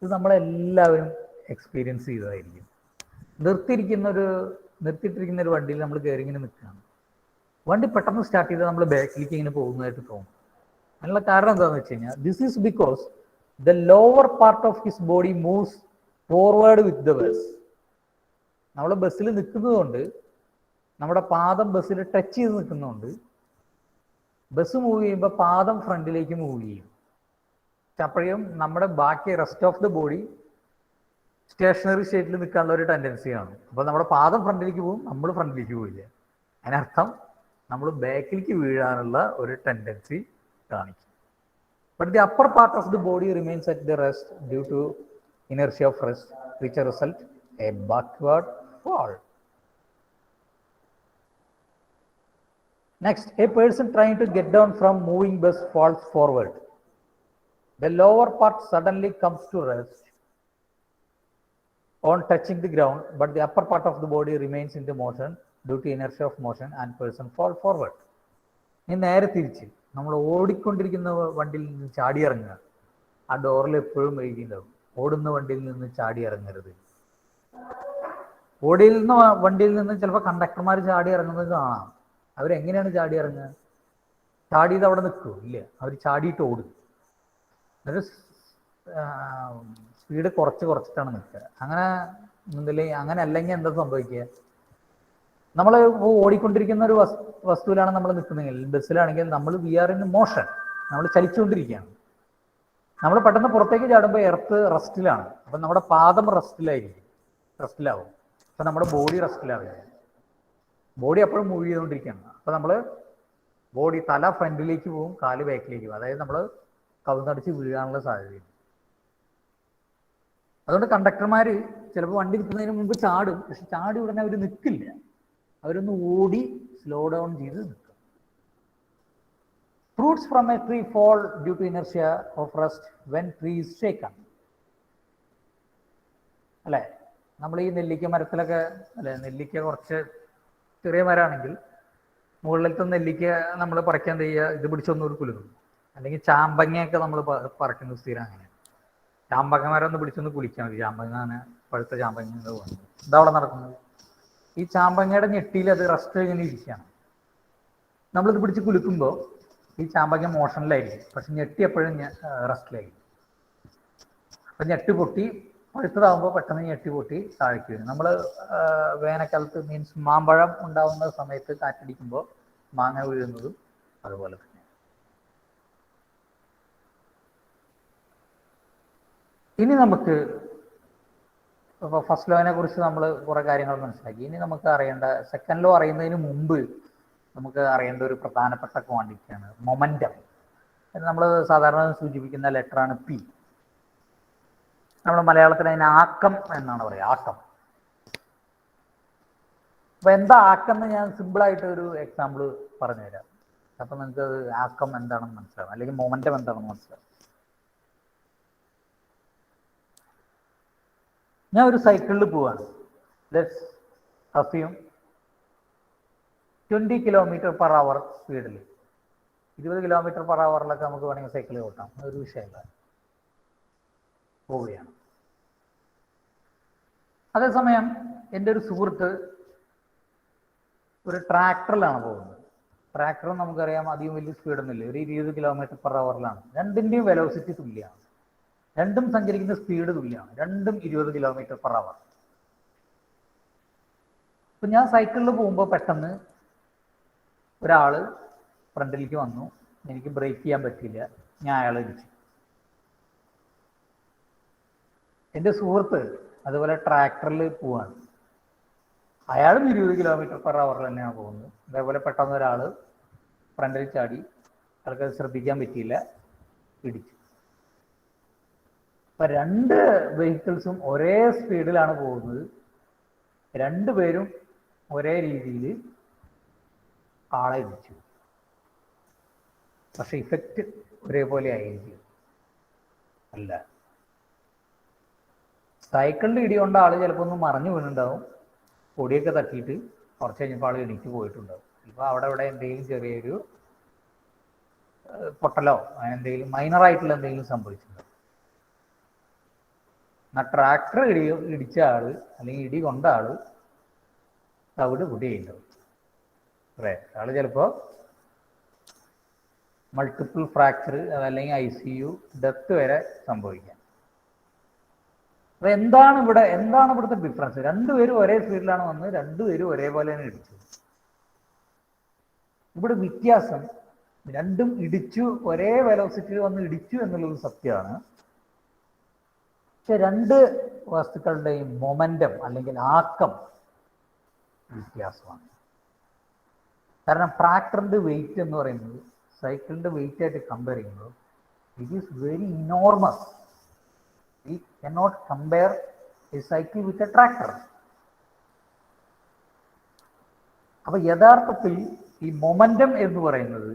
[SPEAKER 1] ഇത് നമ്മളെല്ലാവരും എക്സ്പീരിയൻസ് ചെയ്തതായിരിക്കും. നിർത്തിയിട്ടിരിക്കുന്ന ഒരു വണ്ടിയിൽ നമ്മൾ കയറി ഇങ്ങനെ നിൽക്കുകയാണ്. വണ്ടി പെട്ടെന്ന് സ്റ്റാർട്ട് ചെയ്താൽ നമ്മൾ ബാക്കിലേക്ക് ഇങ്ങനെ പോകുന്നതായിട്ട് തോന്നും. അതിനുള്ള കാരണം എന്താണെന്ന് വെച്ച് കഴിഞ്ഞാൽ this is because the lower part of his body moves forward with the bus. നമ്മൾ ബസ്സിൽ നിൽക്കുന്നതുകൊണ്ട് നമ്മുടെ പാദം ബസ്സിൽ ടച്ച് ചെയ്ത് നിൽക്കുന്നതുകൊണ്ട് ബസ് മൂവ് ചെയ്യുമ്പോൾ പാദം ഫ്രണ്ടിലേക്ക് മൂവ് ചെയ്യും. അപ്പോഴും നമ്മുടെ ബാക്കി rest of the body stationary സ്റ്റേറ്റിൽ നിൽക്കാനുള്ള ഒരു ടെൻഡൻസിയാണ്. അപ്പോൾ നമ്മുടെ പാദം ഫ്രണ്ടിലേക്ക് പോകും, നമ്മൾ ഫ്രണ്ടിലേക്ക് പോയില്ല. അതിനർത്ഥം നമ്മൾ ബാക്കിലേക്ക് വീഴാനുള്ള ഒരു ടെൻഡൻസി കാണിക്കും. But the upper part of the body remains at the rest due to inertia of rest which result a backward fall. Next, a person trying to get down from moving bus falls forward. the lower part suddenly comes to rest on touching the ground, but the upper part of the body remains in the motion due to inertia of motion and person fall forward. ഇനി നേരെ തിരിച്ച് നമ്മൾ ഓടിക്കൊണ്ടിരിക്കുന്ന വണ്ടിയിൽ നിന്ന് ചാടി ഇറങ്ങുക. ആ ഡോറിൽ എപ്പോഴും എഴുതിയിട്ടുണ്ടാവും, ഓടുന്ന വണ്ടിയിൽ നിന്ന് ചാടി ഇറങ്ങരുത്. വണ്ടിയിൽ നിന്ന് ചിലപ്പോൾ കണ്ടക്ടർമാർ ചാടി ഇറങ്ങുന്നത് കാണാം. അവരെങ്ങനെയാണ് ചാടി ഇറങ്ങുക? ചാടിയത് അവിടെ നിൽക്കുമോ? ഇല്ല, അവർ ചാടിയിട്ട് ഓടും. ഒരു സ്പീഡ് കുറച്ചിട്ടാണ് നിൽക്കുക. അങ്ങനെ അല്ലെങ്കിൽ എന്താ സംഭവിക്കുക? നമ്മൾ ഓടിക്കൊണ്ടിരിക്കുന്ന ഒരു വസ്തുവിലാണ് നമ്മൾ നിൽക്കുന്നതെങ്കിൽ, ബസ്സിലാണെങ്കിൽ വി ആർ ഇൻ മോഷൻ, നമ്മൾ ചലിച്ചുകൊണ്ടിരിക്കുകയാണ്. നമ്മൾ പെട്ടെന്ന് പുറത്തേക്ക് ചാടുമ്പോൾ എർത്ത് റെസ്റ്റിലാണ്. അപ്പം നമ്മുടെ പാദം റെസ്റ്റിലാവും. അപ്പം നമ്മുടെ ബോഡി റെസ്റ്റിലാവില്ല. ബോഡി എപ്പോഴും മൂവ് ചെയ്തുകൊണ്ടിരിക്കുകയാണ്. അപ്പം നമ്മൾ ബോഡി തല ഫ്രണ്ടിലേക്ക് പോകും, കാല് ബാക്കിലേക്ക് പോകും. അതായത് നമ്മൾ കവുന്നടിച്ച് വീഴാനുള്ള സാധ്യതയുണ്ട്. അതുകൊണ്ട് കണ്ടക്ടർമാർ ചിലപ്പോൾ വണ്ടി നിൽക്കുന്നതിന് മുമ്പ് ചാടും. പക്ഷെ ചാടി ഉടനെ അവർ നിൽക്കില്ല, അവരൊന്ന് ഓടി സ്ലോ ഡൗൺ ചെയ്ത് നിൽക്കും. Fruits from a tree fall due to inertia of rest when tree is shaken. അല്ലേ? നമ്മൾ ഈ നെല്ലിക്ക മരത്തിലൊക്കെ നെല്ലിക്ക കുറച്ച് ചെറിയ മരമാണെങ്കിൽ മുകളിലത്തെ നെല്ലിക്ക നമ്മൾ പറിക്കാൻ ചെയ്യുക, ഇത് പിടിച്ചൊന്നുകൂടി കുലുക്കും. അല്ലെങ്കിൽ ചാമ്പങ്ങയൊക്കെ നമ്മൾ പറിക്കുന്ന സ്ഥിരം അങ്ങനെ. ചാമ്പങ്ങ മരം ഒന്ന് പിടിച്ചൊന്ന് കുലിക്കാൻ മതി. ചാമ്പങ്ങ പഴുത്ത ചാമ്പങ്ങ ഇതവിടെ നടക്കുന്നത്. ഈ ചാമ്പങ്ങയുടെ ഞെട്ടിയിൽ അത് റെസ്റ്റ് ഇങ്ങനെ ഇരിക്കുകയാണ്. നമ്മളിത് പിടിച്ച് കുലുക്കുമ്പോൾ ഈ ചാമ്പങ്ങ മോഷനിലായിരിക്കും, പക്ഷെ ഞെട്ടി എപ്പോഴും റെസ്റ്റിലായിരിക്കും. അപ്പം ഞെട്ടി പൊട്ടി പഴുത്തതാകുമ്പോൾ പെട്ടെന്ന് ഞെട്ടി പൊട്ടി താഴേക്ക് വരും. നമ്മൾ വേനൽക്കാലത്ത് മീൻസ് മാമ്പഴം ഉണ്ടാകുന്ന സമയത്ത് കാറ്റടിക്കുമ്പോൾ മാങ്ങ വീഴുന്നതും അതുപോലെ തന്നെ. ഇനി നമുക്ക് ഇപ്പോൾ ഫസ്റ്റ് ലോനെ കുറിച്ച് നമ്മൾ കുറേ കാര്യങ്ങൾ മനസ്സിലാക്കി. ഇനി നമുക്ക് അറിയേണ്ട സെക്കൻഡ് ലോ അറിയുന്നതിന് മുമ്പ് നമുക്ക് അറിയേണ്ട ഒരു പ്രധാനപ്പെട്ട ക്വാണ്ടിറ്റിയാണ് മൊമെൻറ്റം. നമ്മൾ സാധാരണ സൂചിപ്പിക്കുന്ന ലെറ്ററാണ് പി. നമ്മൾ മലയാളത്തിൽ അതിന് ആക്കം എന്നാണ് പറയുക, ആക്കം. അപ്പം എന്താ ആക്കം എന്ന് ഞാൻ സിമ്പിളായിട്ട് ഒരു എക്സാമ്പിൾ പറഞ്ഞുതരാം. അപ്പം നിങ്ങൾക്ക് അത് ആക്കം എന്താണെന്ന് മനസ്സിലാവും, അല്ലെങ്കിൽ മൊമെൻറ്റം എന്താണെന്ന് മനസ്സിലാവും. ഞാൻ ഒരു സൈക്കിളിൽ പോവാണ്. ലെറ്റ്സ് അസ്യൂം 20 km/h സ്പീഡിൽ. 20 km/h നമുക്ക് വേണമെങ്കിൽ സൈക്കിൾ ഓട്ടാം, അതൊരു വിഷയമല്ല. പോവുകയാണ്. അതേസമയം എൻ്റെ ഒരു സുഹൃത്ത് ഒരു ട്രാക്ടറിലാണ് പോകുന്നത്. ട്രാക്ടർ നമുക്കറിയാം അധികം വലിയ സ്പീഡൊന്നുമില്ല, ഒരു 20 km/h. രണ്ടിൻ്റെയും വെലോസിറ്റി തുല്യമാണ്, രണ്ടും സഞ്ചരിക്കുന്ന സ്പീഡ് തുല്യമാണ്, രണ്ടും 20 km/h. അപ്പം ഞാൻ സൈക്കിളിൽ പോകുമ്പോൾ പെട്ടെന്ന് ഒരാൾ ഫ്രണ്ടിലേക്ക് വന്നു, എനിക്ക് ബ്രേക്ക് ചെയ്യാൻ പറ്റില്ല, ഞാൻ അയാളെ ഇടിച്ചു. എൻ്റെ സുഹൃത്ത് അതുപോലെ ട്രാക്ടറിൽ പോവാണ്, അയാളും 20 km/h തന്നെയാണ് പോകുന്നത്. അതേപോലെ പെട്ടെന്ന് ഒരാൾ ഫ്രണ്ടിൽ ചാടി, അയാൾക്ക് ശ്രദ്ധിക്കാൻ പറ്റിയില്ല, ഇടിച്ചു. അപ്പം രണ്ട് വെഹിക്കിൾസും ഒരേ സ്പീഡിലാണ് പോകുന്നത്, രണ്ടുപേരും ഒരേ രീതിയിൽ ആളെ ഇടിച്ചു. പക്ഷെ ഇഫക്റ്റ് ഒരേപോലെ ആയിരിക്കും അല്ല. സൈക്കിളിൽ ഇടി കൊണ്ട ആൾ ചിലപ്പോൾ ഒന്ന് മറിഞ്ഞു വീണുണ്ടാവും, പൊടിയൊക്കെ തട്ടിയിട്ട് കുറച്ച് കഴിഞ്ഞപ്പോൾ ആൾ എണീറ്റ് പോയിട്ടുണ്ടാവും. ചിലപ്പോൾ അവിടെ എന്തെങ്കിലും ചെറിയൊരു പൊട്ടലോ എന്തെങ്കിലും മൈനറായിട്ടുള്ള എന്തെങ്കിലും സംഭവിച്ചിട്ടുണ്ടാവും. എന്നാൽ ട്രാക്ടർ ഇടിച്ച ആൾ അല്ലെങ്കിൽ ഇടി കൊണ്ട ആൾ തവിട് പൊടിയുണ്ടാവും. ആൾ ചിലപ്പോൾ മൾട്ടിപ്പിൾ ഫ്രാക്ചർ അതല്ലെങ്കിൽ ICU ഡെത്ത് വരെ സംഭവിക്കാം. അപ്പൊ എന്താണ് ഇവിടുത്തെ ഡിഫറൻസ്? രണ്ടുപേരും ഒരേ സ്പീഡിലാണ് വന്ന്, രണ്ടുപേരും ഒരേപോലെയാണ് ഇടിച്ചത്. ഇവിടെ വ്യത്യാസം രണ്ടും ഇടിച്ചു, ഒരേ വെലോസിറ്റിയിൽ വന്ന് ഇടിച്ചു എന്നുള്ളത് സത്യമാണ്. പക്ഷെ രണ്ട് വസ്തുക്കളുടെയും മൊമെന്റം അല്ലെങ്കിൽ ആക്കം വ്യത്യാസമാണ്. കാരണം ട്രാക്ടറിന്റെ വെയിറ്റ് എന്ന് പറയുന്നത് സൈക്കിളിന്റെ വെയിറ്റ് ആയിട്ട് കമ്പയർ ചെയ്യുമ്പോൾ it is very enormous. We cannot compare a cycle with a tractor. അപ്പോൾ യഥാർത്ഥത്തിൽ ഈ മൊമെന്റം എന്ന് പറയുന്നത്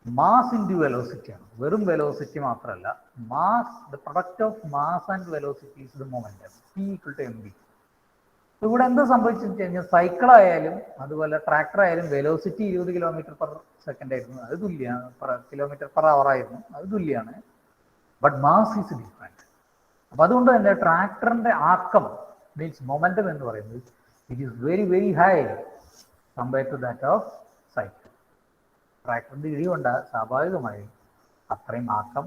[SPEAKER 1] മാസ് ഇൻറ്റു വെലോസിറ്റി ആണ്. വെറും വെലോസിറ്റി മാത്രമല്ല, mass, the product of mass and velocity is the momentum, P equal to M B. ഇവിടെ എന്താ സംഭവിച്ചെന്ന് വെച്ച് കഴിഞ്ഞാൽ സൈക്കിൾ ആയാലും അതുപോലെ ട്രാക്ടർ ആയാലും വെലോസിറ്റി 20 km/s ആയിരുന്നു, അത് തുല്യമാണ്. km/h ആയിരുന്നു, അത് തുല്യമാണ്. But mass is different. അപ്പം അതുകൊണ്ട് തന്നെ ട്രാക്ടറിന്റെ ആക്കം മീൻസ് മൊമെന്റം എന്ന് പറയുന്നത് it is very very high compared to that of cycle. ട്രാക്ടറിന്റെ ഇടി കൊണ്ട് സ്വാഭാവികമായും അത്രയും ആക്കം,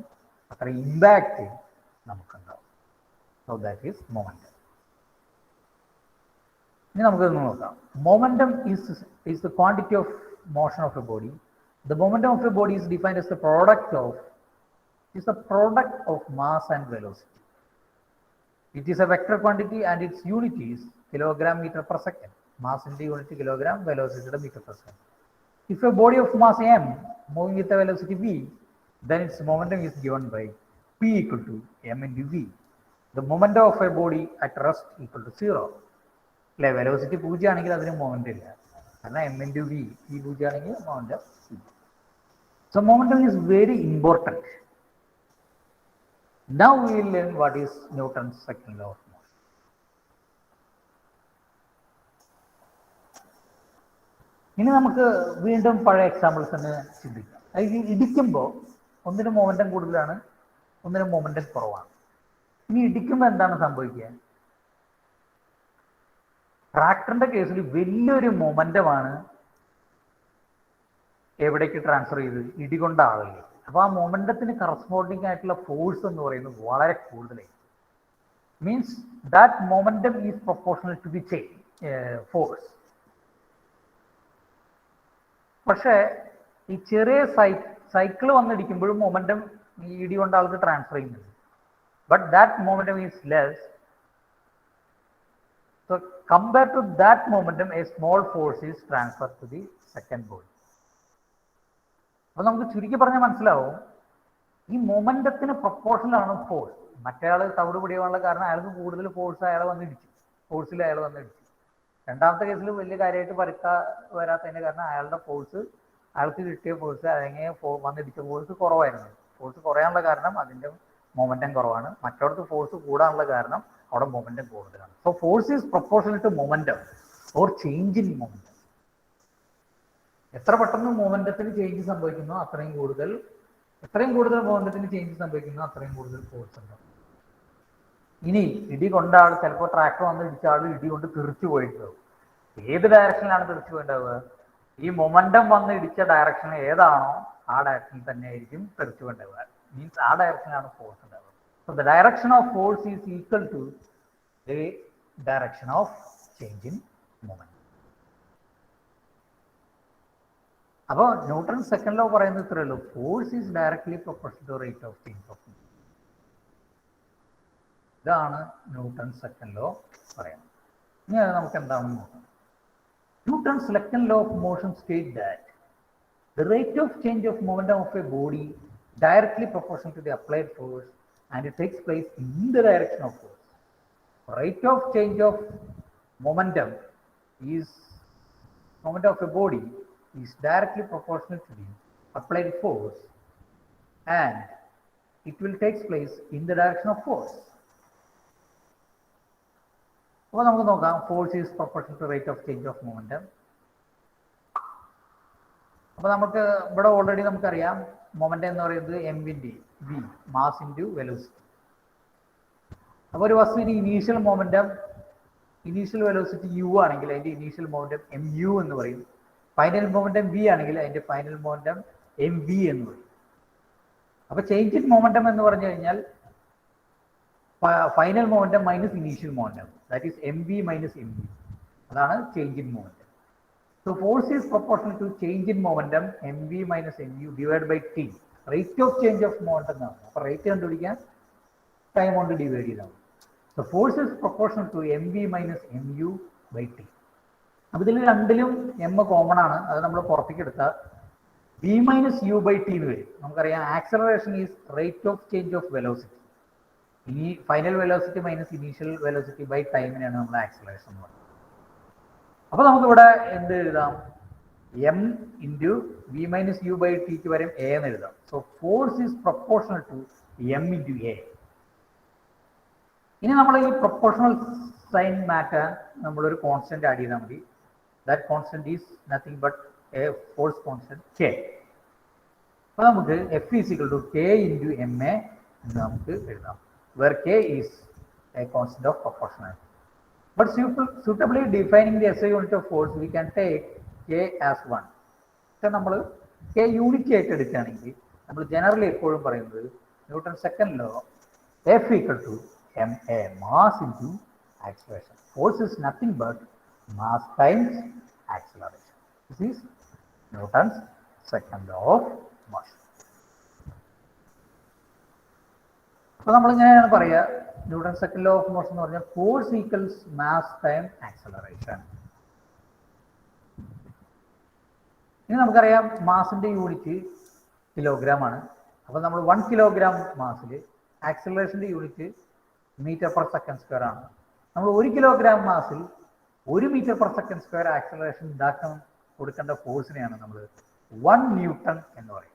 [SPEAKER 1] അത്രയും ഇമ്പാക്റ്റ് നമുക്കുണ്ടാവും. So that is momentum. ഇനി നമുക്കൊന്ന് നോക്കാം. Momentum is the quantity of motion of a body. The momentum of a body is defined as the product of mass and velocity. It is a vector quantity and its unit is kilogram meter per second. Mass into unit kilogram, velocity into meter per second. If a body of mass m moving with a velocity v, then its momentum is given by p equal to m into v. The momentum of a body at rest equal to 0. അല്ലെ, വെലോസിറ്റി 0 ആണെങ്കിൽ അതിന് മൊമെന്റം ഇല്ല, കാരണം m into v, ഈ 0 ആണെങ്കിൽ momentum. So momentum is very important. Now we will learn what is Newton's second law of motion. ഇനി നമുക്ക് വീണ്ടും പഴയ എക്സാമ്പിൾസ് തന്നെ ചിന്തിക്കാം. ഇടിക്കുമ്പോൾ ഒന്നിന് മൊമെന്റം കൂടുതലാണ്, ഒന്നിന് മൊമെന്റം കുറവാണ്. ഇനി ഇടിക്കുമ്പോൾ എന്താണ് സംഭവിക്കുക? ട്രാക്ടറിന്റെ കേസിൽ വലിയൊരു മൊമെന്റമാണ് എവിടേക്ക് ട്രാൻസ്ഫർ ചെയ്ത് ഇടികൊണ്ട ആളില്ല. അപ്പോൾ ആ മൊമെന്റത്തിന് കറസ്പോണ്ടിങ് ആയിട്ടുള്ള ഫോഴ്സ് എന്ന് പറയുന്നത് വളരെ കൂടുതലായി. Means that momentum is proportional to the force. പക്ഷേ ഈ ചെറിയ സൈക്കിൾ വന്നിടിക്കുമ്പോഴും മൊമെന്റം ഈ ഇടി കൊണ്ട് ആൾക്ക് ട്രാൻസ്ഫർ ചെയ്യുന്നുണ്ട്. But that momentum is less. So compared to that momentum, a small force is transferred to the second body. അപ്പോൾ നമുക്ക് ചുരുക്കി പറഞ്ഞാൽ മനസ്സിലാവും, ഈ മൊമെന്റത്തിന് പ്രൊപ്പോർഷനാണ് ഫോഴ്സ്. മറ്റേയാൾ തവിട് പിടിയാനുള്ള കാരണം അയാൾക്ക് കൂടുതൽ ഫോഴ്സ് അയാളെ വന്നിടിച്ചു, ഫോഴ്സിൽ അയാൾ വന്നിടിച്ചു. രണ്ടാമത്തെ കേസിൽ വലിയ കാര്യമായിട്ട് വരാത്തതിൻ്റെ കാരണം അയാളുടെ ഫോഴ്സ്, അയാൾക്ക് കിട്ടിയ ഫോഴ്സ് അല്ലെങ്കിൽ വന്നിടിച്ച ഫോഴ്സ് കുറവായിരുന്നു. ഫോഴ്സ് കുറയാനുള്ള കാരണം അതിൻ്റെ മൊമെന്റം കുറവാണ്. മറ്റോടത്ത് ഫോഴ്സ് കൂടാനുള്ള കാരണം അവിടെ മൊമെന്റം കൂടുതലാണ്. So force is proportional to momentum or change in momentum. എത്ര പെട്ടെന്ന് മൊമെന്റത്തിന് ചേഞ്ച് സംഭവിക്കുന്നോ അത്രയും കൂടുതൽ മൊമെന്റത്തിന് ചേഞ്ച് സംഭവിക്കുന്നോ അത്രയും കൂടുതൽ ഫോഴ്സ് ഉണ്ടാവും. ഇനി ഇടി കൊണ്ട ആൾ, ചിലപ്പോൾ ട്രാക്ടർ വന്ന് ഇടിച്ച ആൾ ഇടി കൊണ്ട് തെറിച്ചു പോയിട്ടുണ്ടാവും. ഏത് ഡയറക്ഷനിലാണ് തെറിച്ചു പോയിട്ടുണ്ടാവുക? ഈ മൊമെന്റം വന്ന് ഇടിച്ച ഡയറക്ഷൻ ഏതാണോ ആ ഡയറക്ഷനിൽ തന്നെ ആയിരിക്കും തെറിച്ചു പോയിട്ടുണ്ടാവുക. മീൻസ് ആ ഡയറക്ഷനിലാണ് ഫോഴ്സ് ഉണ്ടാവുക. So the direction of force is equal to the direction of change in moment. അപ്പോൾ ന്യൂട്ടൺ സെക്കൻഡ് ലോ പറയുന്നത് ഇത്രയേ ഉള്ളൂ, force is directly proportional to rate of change of movement. ഇതാണ് ന്യൂട്ടൺ സെക്കൻഡ് ലോ പറയുന്നത്. ഇനി അത് നമുക്ക് എന്താണെന്ന് നോക്കാം. Newton second law of motion state that the rate of change of momentum of a body directly proportional to the applied force and it takes place in the direction of force. Rate of change of momentum of a body is directly proportional to the applied force and it will take place in the direction of force. അപ്പോൾ നമുക്ക് നോക്കാം, force is proportional to rate of change of momentum. അപ്പോൾ നമുക്ക് ഇവിടെ ഓൾറെഡി നമുക്കറിയാം മൊമെന്റം എന്ന് പറയുന്നത് M into V, mass into velocity. അപ്പോൾ ഒരു വസ്തുവിന് ഇനീഷ്യൽ വെലോസിറ്റി യു ആണെങ്കിൽ അതിൻ്റെ ഇനീഷ്യൽ മൊമെന്റം എം യു എന്ന് പറയും. ഫൈനൽ മൊമെന്റം വി ആണെങ്കിൽ അതിൻ്റെ ഫൈനൽ മൊമെന്റം എം വി എന്ന് പറയും. അപ്പോൾ ചേഞ്ച് ഇൻ മൊമെന്റം എന്ന് പറഞ്ഞു കഴിഞ്ഞാൽ final momentum minus initial momentum, that is M V minus M V. അതാണ് change in momentum. So force is proportional to change in momentum mv minus mu divided by t. Rate of change of momentum ആണ്. അപ്പോൾ റേറ്റ് കണ്ടുപിടിക്കാൻ ടൈം കൊണ്ട് ഡിവൈഡ് ചെയ്താൽ മതി. So force is proportional to mv minus mu by t. അപ്പോൾ ഇതിൽ രണ്ടിലും m കോമൺ ആണ്, അത് നമ്മൾ പുറത്തേക്ക് എടുത്താൽ v minus u by t എന്ന് വരും. നമുക്കറിയാം acceleration is rate of change of velocity. ഇനി final velocity minus initial velocity by ടൈമിനാണ് നമ്മൾ ആക്സലറേഷൻ എന്ന് പറയുന്നത്. അപ്പോൾ നമുക്കിവിടെ എന്ത് എഴുതാം? M into V minus U by ടിക്ക് വരും എ എന്ന് എഴുതാം. So force is proportional to M into A. ഇനി നമ്മൾ ഈ പ്രൊപ്പോർഷണൽ സൈൻ മാറ്റാൻ നമ്മളൊരു കോൺസ്റ്റന്റ് ആഡ് ചെയ്താൽ മതി. That constant is nothing but a force constant K. അപ്പോൾ നമുക്ക് F is equal to K into M A എന്ന് നമുക്ക് എഴുതാം, where K is a constant of proportionality. But suitably defining the SI unit of force, we can take K as 1. So, നമ്മൾ K യൂണിറ്റ് ആയിട്ട് എടുക്കുകയാണെങ്കിൽ നമ്മൾ ജനറലി എപ്പോഴും പറയുന്നത് newton second law F equal to ma, mass into acceleration. Force is nothing but mass times acceleration. This is Newton's second law of motion. അപ്പോൾ നമ്മളിങ്ങനെയാണ് പറയുക, Newton second law of motion എന്ന് പറഞ്ഞാൽ force equals mass time acceleration. ഇനി നമുക്കറിയാം മാസിന്റെ യൂണിറ്റ് കിലോഗ്രാം ആണ്. അപ്പോൾ നമ്മൾ 1 കിലോഗ്രാം മാസിൽ ആക്സലറേഷന്റെ unit metre per second square ആണ്. നമ്മൾ 1 കിലോഗ്രാം മാസിൽ 1 metre per second square acceleration ഉണ്ടാക്കാൻ കൊടുക്കേണ്ട ഫോഴ്സിനെയാണ് നമ്മൾ 1 ന്യൂട്ടൺ എന്ന് പറയുന്നത്.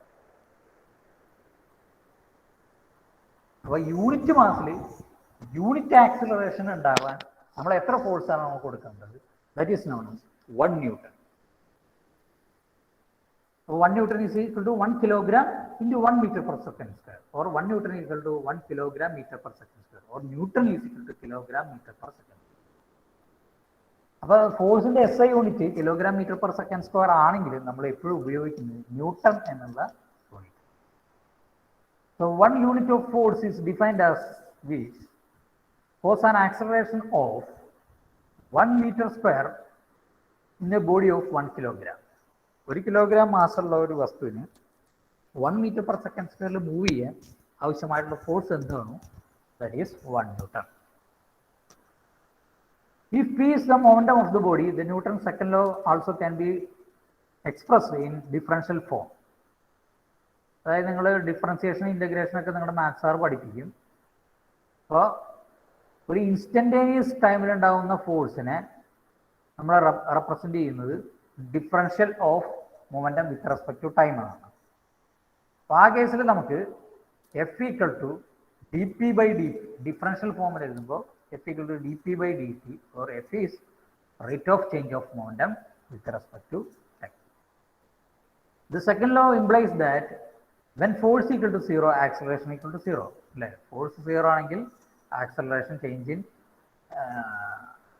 [SPEAKER 1] അപ്പോൾ യൂണിറ്റ് മാസിൽ യൂണിറ്റ് ആക്സിലറേഷൻ ഉണ്ടാവാൻ നമ്മൾ എത്ര ഫോഴ്സാണ് നമുക്ക് കൊടുക്കേണ്ടത്? That is known as 1 newton. 1 newton is equal to 1 kilogram into 1 metre per second square, or 1 newton equal to 1 kilogram metre per second square, or newton is equal to kilogram metre per second. അപ്പോൾ ഫോഴ്സിന്റെ SI unit kilogram metre per second square ആണെങ്കിൽ നമ്മൾ എപ്പോഴും ഉപയോഗിക്കുന്നത് ന്യൂട്ടൺ എന്നുള്ള unit. So 1 unit of force is defined as this: force an acceleration of 1 meter square in a body of 1 kilogram. 1 kilogram മാസുള്ള ഒരു വസ്തുവിന് 1 മീറ്റർ പെർ സെക്കൻഡ് സ്ക്വയറിൽ മൂവ് ചെയ്യാൻ ആവശ്യമായിട്ടുള്ള ഫോഴ്സ് എന്താണോ, that is 1 newton. If P is the momentum of the body, the Newton's second law also can be expressed in differential form. അതായത് നിങ്ങൾ ഡിഫറൻസിയേഷൻ ഇൻ്റഗ്രേഷൻ ഒക്കെ നിങ്ങളുടെ മാത്സ് സാർ പഠിപ്പിക്കും. അപ്പോൾ ഒരു ഇൻസ്റ്റൻറ്റേനിയസ് ടൈമിലുണ്ടാകുന്ന ഫോഴ്സിനെ നമ്മൾ റെപ്രസെൻ്റ് ചെയ്യുന്നത് differential of momentum with respect to time ആണ്. അപ്പോൾ ആ കേസിൽ നമുക്ക് F equal to d p by d t differential ഫോമിൽ എഴുതുമ്പോൾ F equal to d p by d t, or F is rate of change of momentum with respect to time. The second law implies that when force equal to 0, acceleration equal to 0. അല്ലേ, ഫോഴ്സ് 0 ആണെങ്കിൽ ആക്സലറേഷൻ ചേഞ്ച് ഇൻ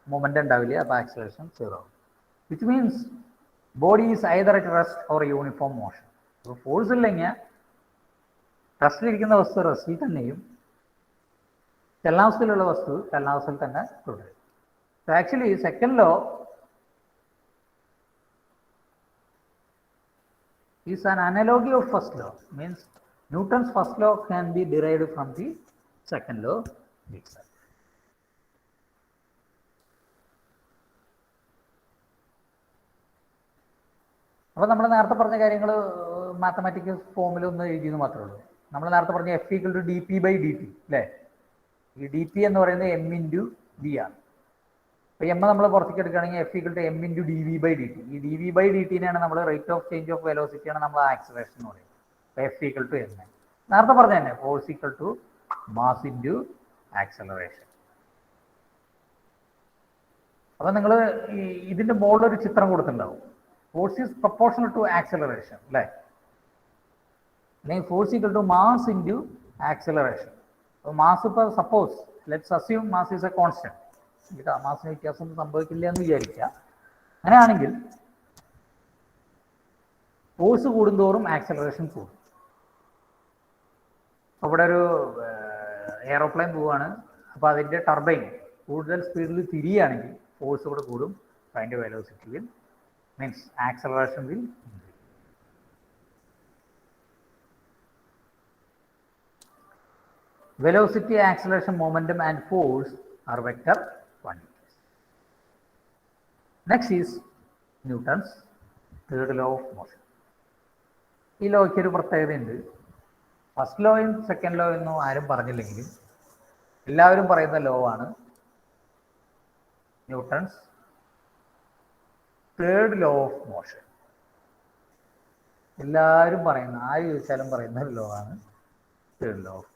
[SPEAKER 1] മൊമെൻ്റ് ഉണ്ടാവില്ല, അപ്പോൾ ആക്സലറേഷൻ 0 ആവും. Which means body is either at rest or uniform motion. അപ്പോൾ ഫോഴ്സ് ഇല്ലെങ്കിൽ റെസ്റ്റിലിരിക്കുന്ന വസ്തു റെസ്റ്റിൽ തന്നെയും ചലനാവസ്ഥയിലുള്ള വസ്തു ചലനാവസ്ഥയിൽ തന്നെ തുടരും. So actually second law is an analogy of first law, means Newton's first law can be derived from the second law itself. അപ്പോൾ നമ്മൾ നേരത്തെ പറഞ്ഞ കാര്യങ്ങൾ മാത്തമാറ്റിക്കൽ ഫോമിൽ ഒന്ന് എഴുതിയെന്ന് മാത്രമേ ഉള്ളൂ. നമ്മൾ നേരത്തെ പറഞ്ഞ F equal to d p by d t അല്ലേ. ഈ ഡി പി എന്ന് പറയുന്നത് എം ഇൻറ്റു വി ആണ്. അപ്പോൾ എം നമ്മൾ പുറത്തേക്ക് എടുക്കുകയാണെങ്കിൽ F equal to M into d v by d t. ഈ ഡി വി ബൈ ഡി ടിനെയാണ് നമ്മൾ റേറ്റ് ഓഫ് ചേഞ്ച് ഓഫ് വെലോസിറ്റിയാണ് നമ്മൾ ആക്സലറേഷൻ എന്ന് പറയുന്നത്. അപ്പോൾ എഫ് ഈക്വൽ ടു എം. നേരത്തെ പറഞ്ഞ തന്നെ force equal to mass into acceleration. അപ്പോൾ നിങ്ങൾ ഇതിൻ്റെ മുകളിലൊരു ചിത്രം കൊടുത്തിട്ടുണ്ടാവും. Force is proportional to acceleration അല്ലേ, അല്ലെങ്കിൽ force equal to mass into acceleration. അപ്പോൾ മാസ് ഇപ്പോൾ suppose let's assume mass is a constant. മാസിന് വ്യത്യാസമൊന്നും സംഭവിക്കില്ല എന്ന് വിചാരിക്കുക. അങ്ങനെയാണെങ്കിൽ ഫോഴ്സ് കൂടുന്തോറും ആക്സലറേഷൻ കൂടും. അവിടെ ഒരു എയറോപ്ലെയിൻ പോവുകയാണ്, അപ്പോൾ അതിൻ്റെ ടർബൈൻ കൂടുതൽ സ്പീഡിൽ തിരിയുകയാണെങ്കിൽ ഫോഴ്സ് കൂടെ കൂടും, അതിൻ്റെ velocity will means acceleration will increase. Velocity, acceleration, momentum and force are vector quantities. Next is Newton's third law of motion. ഈ ലോയ്ക്ക് ഒരു പ്രത്യേകതയുണ്ട്. ഫസ്റ്റ് ലോയും സെക്കൻഡ് ലോ എന്നും ആരും പറഞ്ഞില്ലെങ്കിലും എല്ലാവരും പറയുന്ന ലോ ആണ് Newton's third law of motion. എല്ലാവരും പറയുന്ന, ആര് ചോദിച്ചാലും പറയുന്ന ഒരു ലോ ആണ് third law of.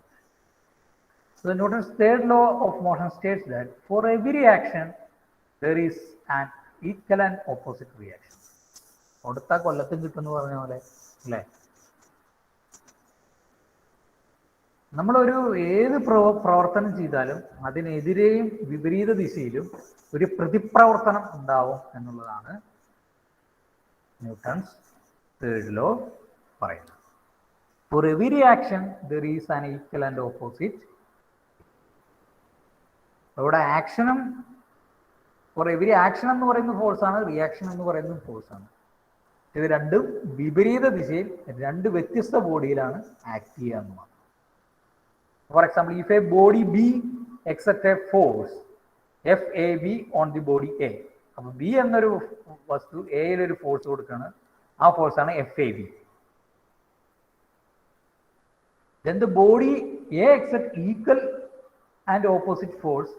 [SPEAKER 1] So Newton's third law of motion states that for every action there is an equal and opposite reaction. കൊടുത്ത കൊല്ലത്തും കിട്ടുമെന്ന് പറഞ്ഞ പോലെ അല്ലേ? നമ്മളൊരു ഏത് പ്രവർത്തനം ചെയ്താലും അതിനെതിരെയും വിപരീത ദിശയിലും ഒരു പ്രതിപ്രവർത്തനം ഉണ്ടാവും എന്നുള്ളതാണ് ന്യൂട്ടൺസ് തേർഡ് ലോ പറയുന്നത്. For every action there is an equal and opposite. അവിടെ ആക്ഷനും ഫോർ എവരി ആക്ഷൻ എന്ന് പറയുന്ന ഫോഴ്സാണ്, റിയാക്ഷൻ എന്ന് പറയുന്ന ഫോഴ്സാണ്. ഇത് രണ്ടും വിപരീത ദിശയിൽ രണ്ട് വ്യത്യസ്ത ബോഡിയിലാണ് ആക്ട് ചെയ്യുക എന്ന് മാത്രം. For example, if a body B exerts a force FAB on the body A, അപ്പോൾ ബി എന്നൊരു വസ്തു എയിലൊരു ഫോഴ്സ് കൊടുക്കുകയാണ്, ആ ഫോഴ്സാണ് FAB. Then the body A exerts equal and opposite force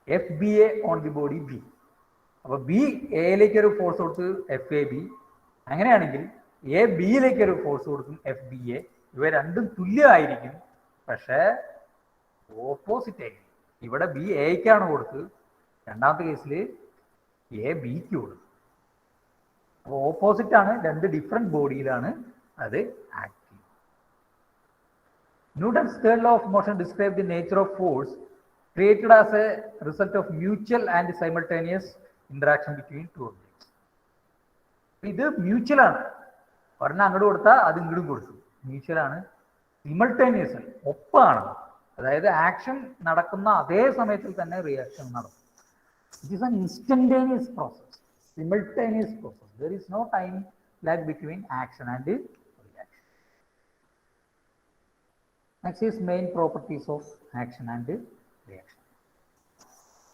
[SPEAKER 1] FBA on the body B. അപ്പോൾ ബി എയിലേക്ക് ഒരു ഫോഴ്സ് കൊടുത്ത് FAB, അങ്ങനെയാണെങ്കിൽ എ ബിയിലേക്ക് ഒരു ഫോഴ്സ് കൊടുക്കും FBA. ഇവ രണ്ടും തുല്യമായിരിക്കും, പക്ഷേ ഓപ്പോസിറ്റ് ആയിരിക്കും. ഇവിടെ ബി എക്കാണ് കൊടുത്ത്, രണ്ടാമത്തെ കേസിൽ എ ബിക്ക് കൊടുത്തു. അപ്പോൾ ഓപ്പോസിറ്റ് ആണ്, രണ്ട് ഡിഫറെന്റ് ബോഡിയിലാണ് അത് ആക്ട് ചെയ്യുന്നത്. Newton's third law of motion describe the nature of force created as a result of mutual and simultaneous interaction between two objects. ഇത് മ്യൂച്വൽ ആണ്, ഒരെണ്ണം അങ്ങോട്ട് കൊടുത്താൽ അത് ഇങ്ങോട്ടും കൊടുത്തു. മ്യൂച്വൽ ആണ്, സിമൾട്ടേനിയസ് ഒപ്പാണ്. അതായത് ആക്ഷൻ നടക്കുന്ന അതേ സമയത്തിൽ തന്നെ റിയാക്ഷൻ നടക്കും. It is an instantaneous process, simultaneous process. There is no time lag between action and reaction. Next is main properties of action and reaction.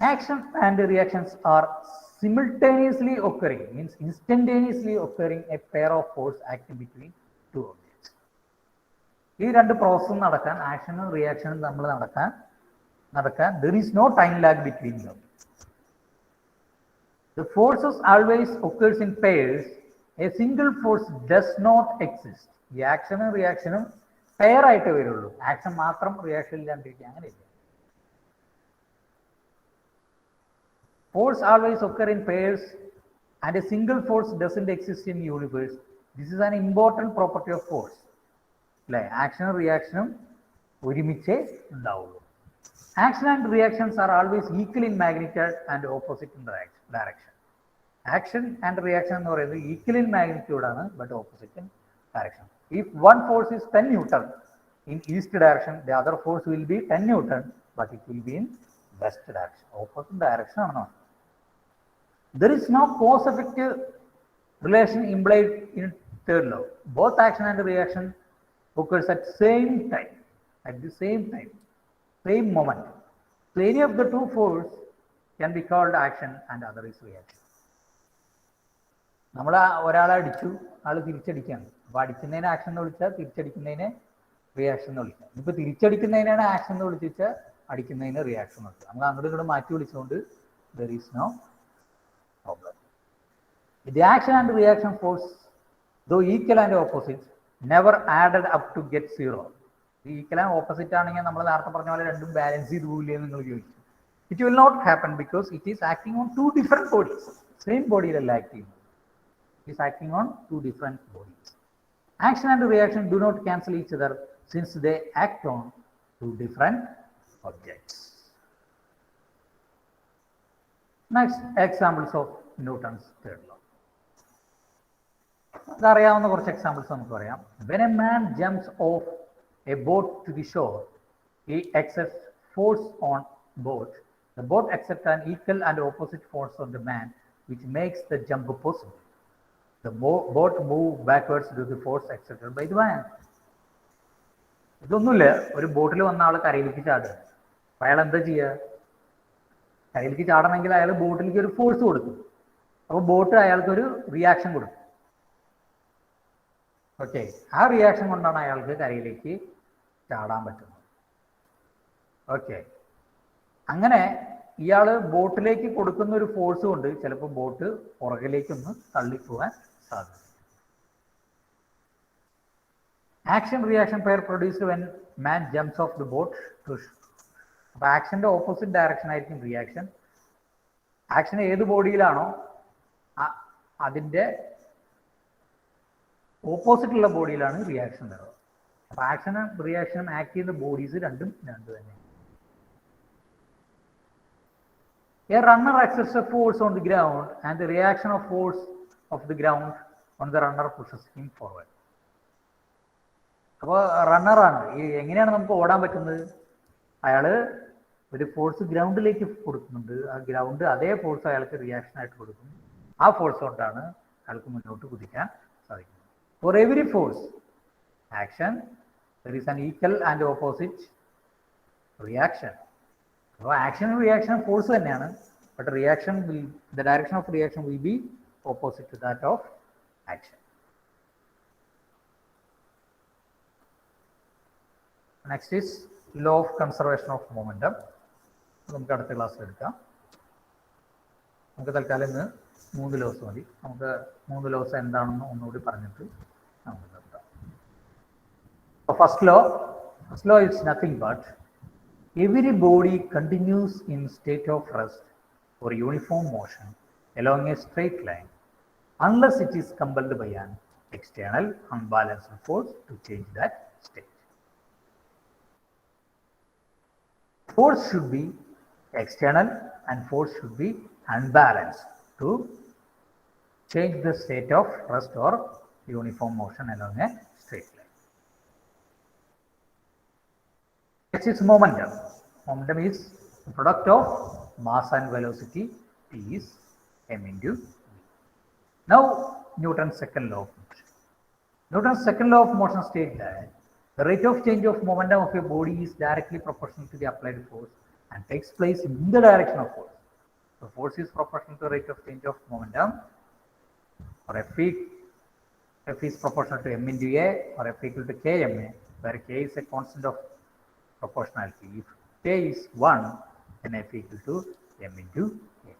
[SPEAKER 1] Action and reactions are simultaneously occurring, means instantaneously occurring a pair of force acting between two objects. ഈ രണ്ട് പ്രോസസ്സും നടക്കാൻ, ആക്ഷനും റിയാക്ഷനും നമ്മൾ നടക്കാൻ there is no time lag between them. The forces always occurs in pairs. A single force does not exist. ഈ ആക്ഷനും റിയാക്ഷനും പെയർ ആയിട്ട് വരുള്ളൂ, ആക്ഷൻ മാത്രം റിയാക്ഷൻ ഇല്ലാണ്ടിരിക്കുക, അങ്ങനെയില്ല. Force always occur in pairs and a single force doesn't exist in universe. This is an important property of force. അല്ലേ? ആക്ഷനും റിയാക്ഷനും ഒരുമിച്ചേ ഉണ്ടാവുള്ളൂ. Action and reactions are always equal in magnitude and opposite in direction. Action and reaction എന്ന് പറയുന്നത് equal in magnitude ആണ്, but opposite in direction. If one force is 10 Newton in east direction, the other force will be 10 Newton, but it will be in west direction. Opposite direction ആണ്. There is no cause-effect relation implied in third law. Both action and reaction occurs at same time, same moment. So any of the two force can be called action and other is reaction. നമ്മൾ ഒരാളെ അടിച്ചു, ആൾ തിരിച്ചടിക്കുകയാണ്. അപ്പോൾ അടിക്കുന്നതിനെ ആക്ഷൻ എന്ന് വിളിച്ചാൽ തിരിച്ചടിക്കുന്നതിനെ റിയാക്ഷൻ എന്ന് വിളിക്കാം. ഇപ്പോൾ തിരിച്ചടിക്കുന്നതിനാണ് ആക്ഷൻ എന്ന് വിളിച്ചു വെച്ചാൽ അടിക്കുന്നതിന് റിയാക്ഷൻ എന്ന് വിളിക്കാം. നമ്മൾ അങ്ങോട്ടും ഇങ്ങോട്ട് മാറ്റി വിളിച്ചുകൊണ്ട് there is no problem. The action and reaction force, though equal and opposite, never added up to get zero. Equal and opposite ആണെങ്കിൽ നമ്മൾ നേരത്തെ പറഞ്ഞ പോലെ രണ്ടും ബാലൻസ് ചെയ്ത് പോകില്ലേ എന്ന് നിങ്ങൾ ചോദിച്ചു. It will not happen because it is acting on two different bodies. Same ബോഡിയിലല്ല ആക്ട് ചെയ്യുന്നത്. It is acting on two different bodies. Action and reaction do not cancel each other since they act on two different objects. Next, examples of Newton's third law. അറിയാവുന്ന കുറച്ച് എക്സാമ്പിൾസ് നമുക്ക് പറയാം. When a man jumps off a boat to the shore, he exerts force on boat. The boat exerts an equal and opposite force on the man, which makes the jump possible. The boat moves backwards due to the force exerted by the man. ഇതൊന്നുമില്ല, ഒരു ബോട്ടിൽ വന്ന ആൾ കരയിലേക്ക് ചാടുക. അയാൾ എന്താ ചെയ്യുക? കരയിലേക്ക് ചാടണമെങ്കിൽ അയാൾ ബോട്ടിലേക്ക് ഒരു ഫോഴ്സ് കൊടുക്കും. അപ്പോൾ ബോട്ട് അയാൾക്കൊരു റിയാക്ഷൻ കൊടുക്കും. ഓക്കെ, ആ റിയാക്ഷൻ കൊണ്ടാണ് അയാൾക്ക് കരയിലേക്ക് ചാടാൻ പറ്റുന്നത്. ഓക്കെ, അങ്ങനെ ഇയാൾ ബോട്ടിലേക്ക് കൊടുക്കുന്ന ഒരു ഫോഴ്സ് കൊണ്ട് ചിലപ്പോൾ ബോട്ട് പുറകിലേക്കൊന്ന് തള്ളിപ്പോകാൻ സാധിക്കും. Action reaction pair produced when man jumps off the boat to അപ്പോൾ ആക്ഷൻ്റെ ഓപ്പോസിറ്റ് ഡയറക്ഷൻ ആയിരിക്കും റിയാക്ഷൻ. ആക്ഷൻ ഏത് ബോഡിയിലാണോ അതിൻ്റെ ഓപ്പോസിറ്റുള്ള ബോഡിയിലാണ് റിയാക്ഷൻ വരുന്നത്. അപ്പോൾ ആക്ഷനും റിയാക്ഷനും ആക്ട് ചെയ്യുന്ന ബോഡീസ് രണ്ടും തന്നെ. A runner exerts a force on the ground and the reaction of force of the ground on the runner pushes him forward. അപ്പോൾ റണ്ണറാണ്. എങ്ങനെയാണ് നമുക്ക് ഓടാൻ പറ്റുന്നത്? അയാൾ ഒരു ഫോഴ്സ് ഗ്രൗണ്ടിലേക്ക് കൊടുക്കുന്നുണ്ട്. ആ ഗ്രൗണ്ട് അതേ ഫോഴ്സ് അയാൾക്ക് റിയാക്ഷൻ ആയിട്ട് കൊടുക്കും. ആ ഫോഴ്സ് കൊണ്ടാണ് അയാൾക്ക് മുന്നോട്ട് കുതിക്കാൻ സാധിക്കുന്നത്. For every force action there is an equal and opposite reaction. അപ്പോൾ ആക്ഷനും റിയാക്ഷനും ഫോഴ്സ് തന്നെയാണ്. But reaction will the direction of reaction will be opposite to that of action. Next is law of conservation of momentum. നമുക്ക് അടുത്ത ക്ലാസ്സിൽ എടുക്കാം. നമുക്ക് തൽക്കാലം ഇന്ന് 3 ലോസ് മതി. നമുക്ക് 3 ലോസ് എന്താണെന്ന് ഒന്നുകൂടി പറഞ്ഞിട്ട് നമുക്ക് നിർത്താം. First law is nothing but every body continues in state of rest or uniform motion along a straight line unless it is compelled by an external unbalanced force to change that state. Force should be external and force should be unbalanced to change the state of rest or uniform motion along a straight line. Next is momentum. Momentum is the product of mass and velocity. P is m into v. Now Newton's second law of motion. Newton's second law of motion states that the rate of change of momentum of a body is directly proportional to the applied force and takes place in the direction of force. So force is proportional to the rate of change of momentum, or F is proportional to m into a, or F equal to kma, where k is a constant of proportionality. If k is 1, then F equal to m into a.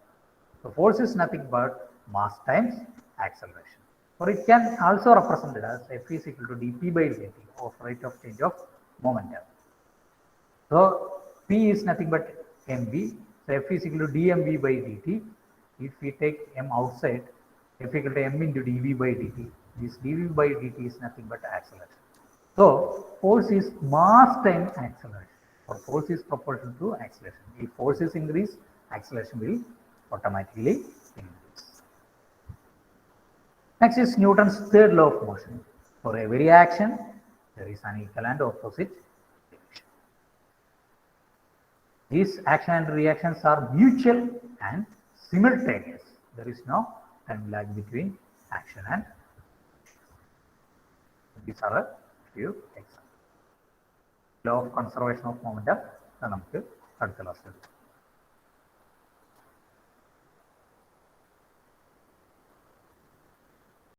[SPEAKER 1] So force is nothing but mass times acceleration. Or it can also represent it as F is equal to dp by dt of rate of change of momentum. So P is nothing but mv. So F is equal to dmv by dt. If we take m outside, F equal to m into dv by dt. This dv by dt is nothing but acceleration. So force is mass times acceleration, or force is proportional to acceleration. If force is increased, acceleration will automatically increase. Next is Newton's third law of motion. For every action, there is an equal and opposite reaction. These action and reactions are mutual and simultaneous. There is no time lag between action and reaction. These are a few examples. Law of conservation of momentum. നമുക്ക് അടുത്ത ക്ലാസ്സിൽ